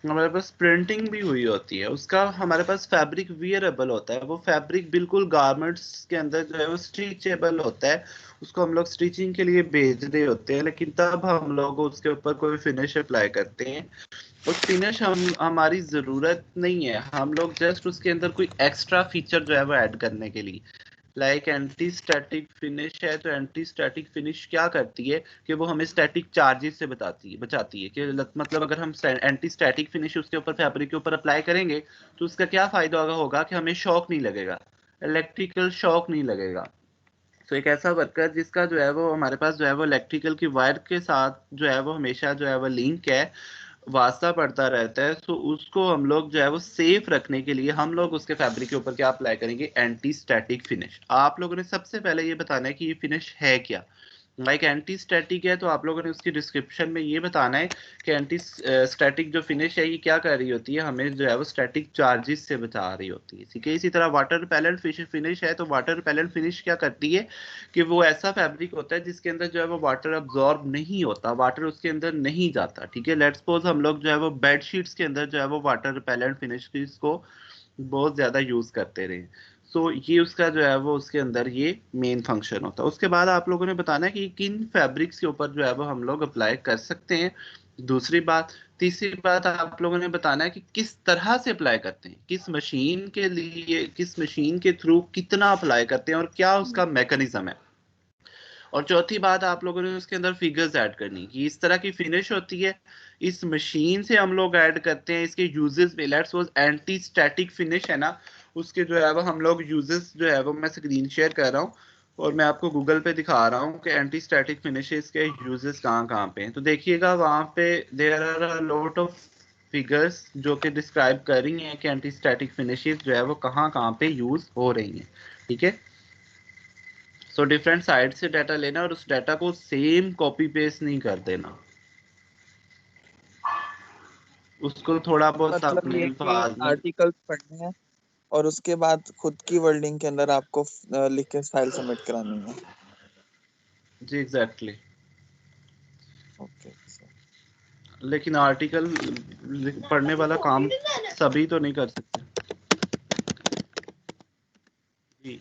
हमारे पास प्रिंटिंग भी हुई होती है, उसका हमारे पास फैब्रिक वियरेबल होता है। वो फैब्रिक बिल्कुल गारमेंट्स के अंदर जो है वो स्टिचेबल होता है, उसको हम लोग स्टिचिंग के लिए भेज रहे होते हैं, लेकिन तब हम लोग उसके ऊपर कोई फिनिश अप्लाई करते हैं। उस फिनिश हमारी ज़रूरत नहीं है, हम लोग जस्ट उसके अंदर कोई एक्स्ट्रा फीचर जो है वो ऐड करने के लिए। लाइक एंटी स्टैटिक फिनिश है, तो एंटी स्टैटिक फिनिश क्या करती है कि वो हमें स्टैटिक चार्जेस से बचाती है कि मतलब अगर हम एंटी स्टैटिक फिनिश उसके ऊपर फैब्रिक के ऊपर अप्लाई करेंगे तो उसका क्या फ़ायदा होगा कि हमें शॉक नहीं लगेगा, इलेक्ट्रिकल शॉक नहीं लगेगा। तो एक ऐसा वर्कर जिसका जो है वो हमारे पास जो है वो इलेक्ट्रिकल की वायर के साथ जो है वो हमेशा जो है वो लिंक है, वास्ता पड़ता रहता है, तो उसको हम लोग जो है वो सेफ रखने के लिए हम लोग उसके फैब्रिक के ऊपर क्या अप्लाई करेंगे, एंटी स्टैटिक फिनिश। आप लोगों ने सबसे पहले ये बताना है कि ये फिनिश है क्या। लाइक एंटी स्टैटिक है तो आप लोगों ने उसकी डिस्क्रिप्शन में ये बताना है कि एंटी स्टैटिक जो फिनिश है ये क्या कर रही होती है, हमें जो है वो स्टैटिक चार्जेस से बचा रही होती है। ठीक है, इसी तरह वाटर रिपेलेंट फिनिश है, तो वाटर रिपेलेंट फिनिश क्या करती है कि वो ऐसा फैब्रिक होता है जिसके अंदर जो है वो वाटर अब्जॉर्ब नहीं होता, वाटर उसके अंदर नहीं जाता। ठीक है, लेट्स सपोज हम लोग जो है वो बेड शीट्स के अंदर जो है वो वाटर रिपेलेंट फिनिश को बहुत ज़्यादा यूज़ करते रहे। सो ये उसका जो है वो उसके अंदर ये मेन फंक्शन होता है। उसके बाद आप लोगों ने बताना है कि किन फैब्रिक्स के ऊपर जो है वो हम लोग अप्लाई कर सकते हैं, दूसरी बात। तीसरी बात आप लोगों ने बताना है कि किस तरह से अप्लाई करते हैं, किस मशीन के लिए, किस मशीन के थ्रू कितना अप्लाई करते हैं और क्या उसका मैकेनिज्म है। और चौथी बात आप लोगों ने उसके अंदर फिगर्स ऐड करनी कि इस तरह की फिनिश होती है, इस मशीन से हम लोग ऐड करते हैं, इसके यूजेस में। Let's suppose anti static finish है ना, उसके जो है वो हम लोग यूजेस जो है वो मैं स्क्रीन शेयर कर रहा हूँ और मैं आपको गूगल पे दिखा रहा हूँ कि एंटी स्टैटिक फिनिशेस के यूजेस कहाँ कहाँ पे हैं। तो देखिएगा वहाँ पे there are a lot of figures जो कि डिस्क्राइब कर रही हैं कि एंटी स्टैटिक फिनिशेस जो है वो कहाँ कहाँ पे यूज हो रही हैं। ठीक है, सो डिफरेंट साइट से डाटा लेना और उस डाटा को सेम कॉपी पेस्ट नहीं कर देना, उसको थोड़ा बहुत मतलब अपने ये कि अल्फाज में। आर्टिकल्स पढ़ने हैं और उसके बाद खुद की वर्डिंग के अंदर आपको लिख के फाइल सबमिट करानी है। जी एग्जैक्टली। Okay sir. लेकिन आर्टिकल पढ़ने वाला काम सभी तो नहीं कर सकते। जी,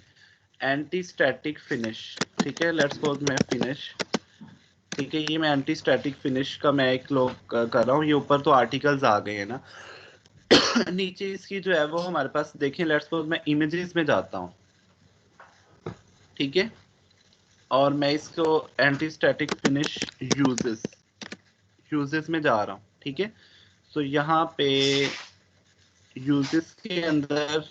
एंटी स्टैटिक फिनिश। ठीक है, लेट्स सपोज मैं फिनिश, ठीक है, ये मैं एंटी स्टैटिक फिनिश का मैं एक लोग कर रहा हूँ। ये ऊपर तो आर्टिकल्स आ गए हैं ना, नीचे इसकी जो है वो हमारे पास देखिए, लेट्स सपोज मैं इमेजेस में जाता हूँ। ठीक है, और मैं इसको एंटी स्टैटिक फिनिश यूजेस में जा रहा हूँ। ठीक है, तो यहाँ पे यूजेस के अंदर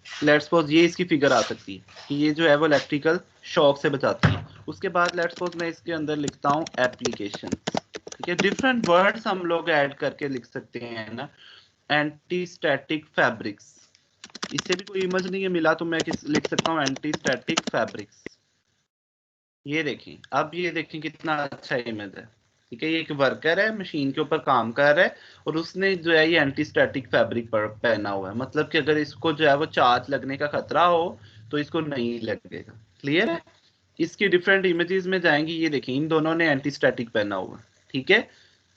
लेट्स सपोज ये इसकी फिगर आ सकती है कि ये जो है वो इलेक्ट्रिकल शॉक से बचाती है। उसके बाद लेट्स सपोज मैं इसके अंदर लिखता हूँ एप्लीकेशन। ठीक है, डिफरेंट वर्ड्स हम लोग ऐड करके लिख सकते हैं ना, एंटी स्टैटिक फैब्रिक्स। इससे भी कोई इमेज नहीं है मिला तो मैं लिख सकता हूँ एंटी स्टैटिक फैब्रिक्स। ये देखें, अब ये देखें कितना अच्छा इमेज है। ठीक है, ये एक वर्कर है, मशीन के ऊपर काम कर रहा है और उसने जो है ये एंटी स्टैटिक फैब्रिक पहना हुआ है, मतलब कि अगर इसको जो है वो चार्ज लगने का खतरा हो तो इसको नहीं लगेगा। क्लियर है, इसकी डिफरेंट इमेजेस में जाएंगी, ये देखें इन दोनों ने एंटी स्टैटिक पहना हुआ है। ठीक है,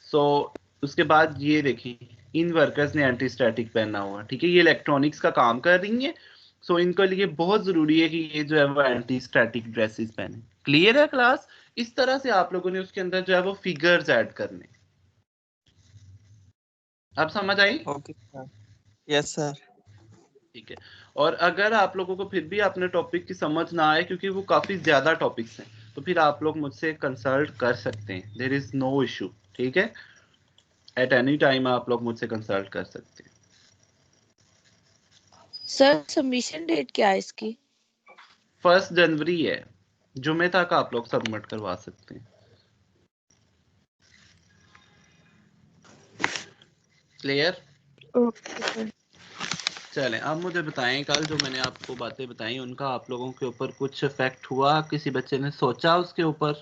सो उसके बाद ये देखें इन वर्कर्स ने एंटी स्टैटिक पहना हुआ। ठीक है, ये इलेक्ट्रॉनिक्स का काम कर रही है, सो इनके लिए बहुत जरूरी है कि ये जो है वो एंटी स्टैटिक ड्रेसेस पहने। क्लियर है क्लास? इस तरह से आप लोगों ने उसके अंदर जो है वो फिगर्स ऐड करने। अब समझ आई? Okay sir. Yes sir. ठीक है। और अगर आप लोगों को फिर भी अपने टॉपिक की समझ ना आए, क्योंकि वो काफी ज्यादा टॉपिक्स हैं, तो फिर आप लोग मुझसे कंसल्ट कर सकते हैं, देयर इज नो इशू। ठीक है, एट एनी टाइम आप लोग मुझसे कंसल्ट कर सकते हैं। सर सबमिशन डेट क्या है इसकी? 1 जनवरी है, जुमे तक आप लोग सबमिट करवा सकते हैं। क्लियर? Okay sir. चलें, अब मुझे बताएं, कल जो मैंने आपको बातें बताई उनका आप लोगों के ऊपर कुछ इफेक्ट हुआ? किसी बच्चे ने सोचा उसके ऊपर?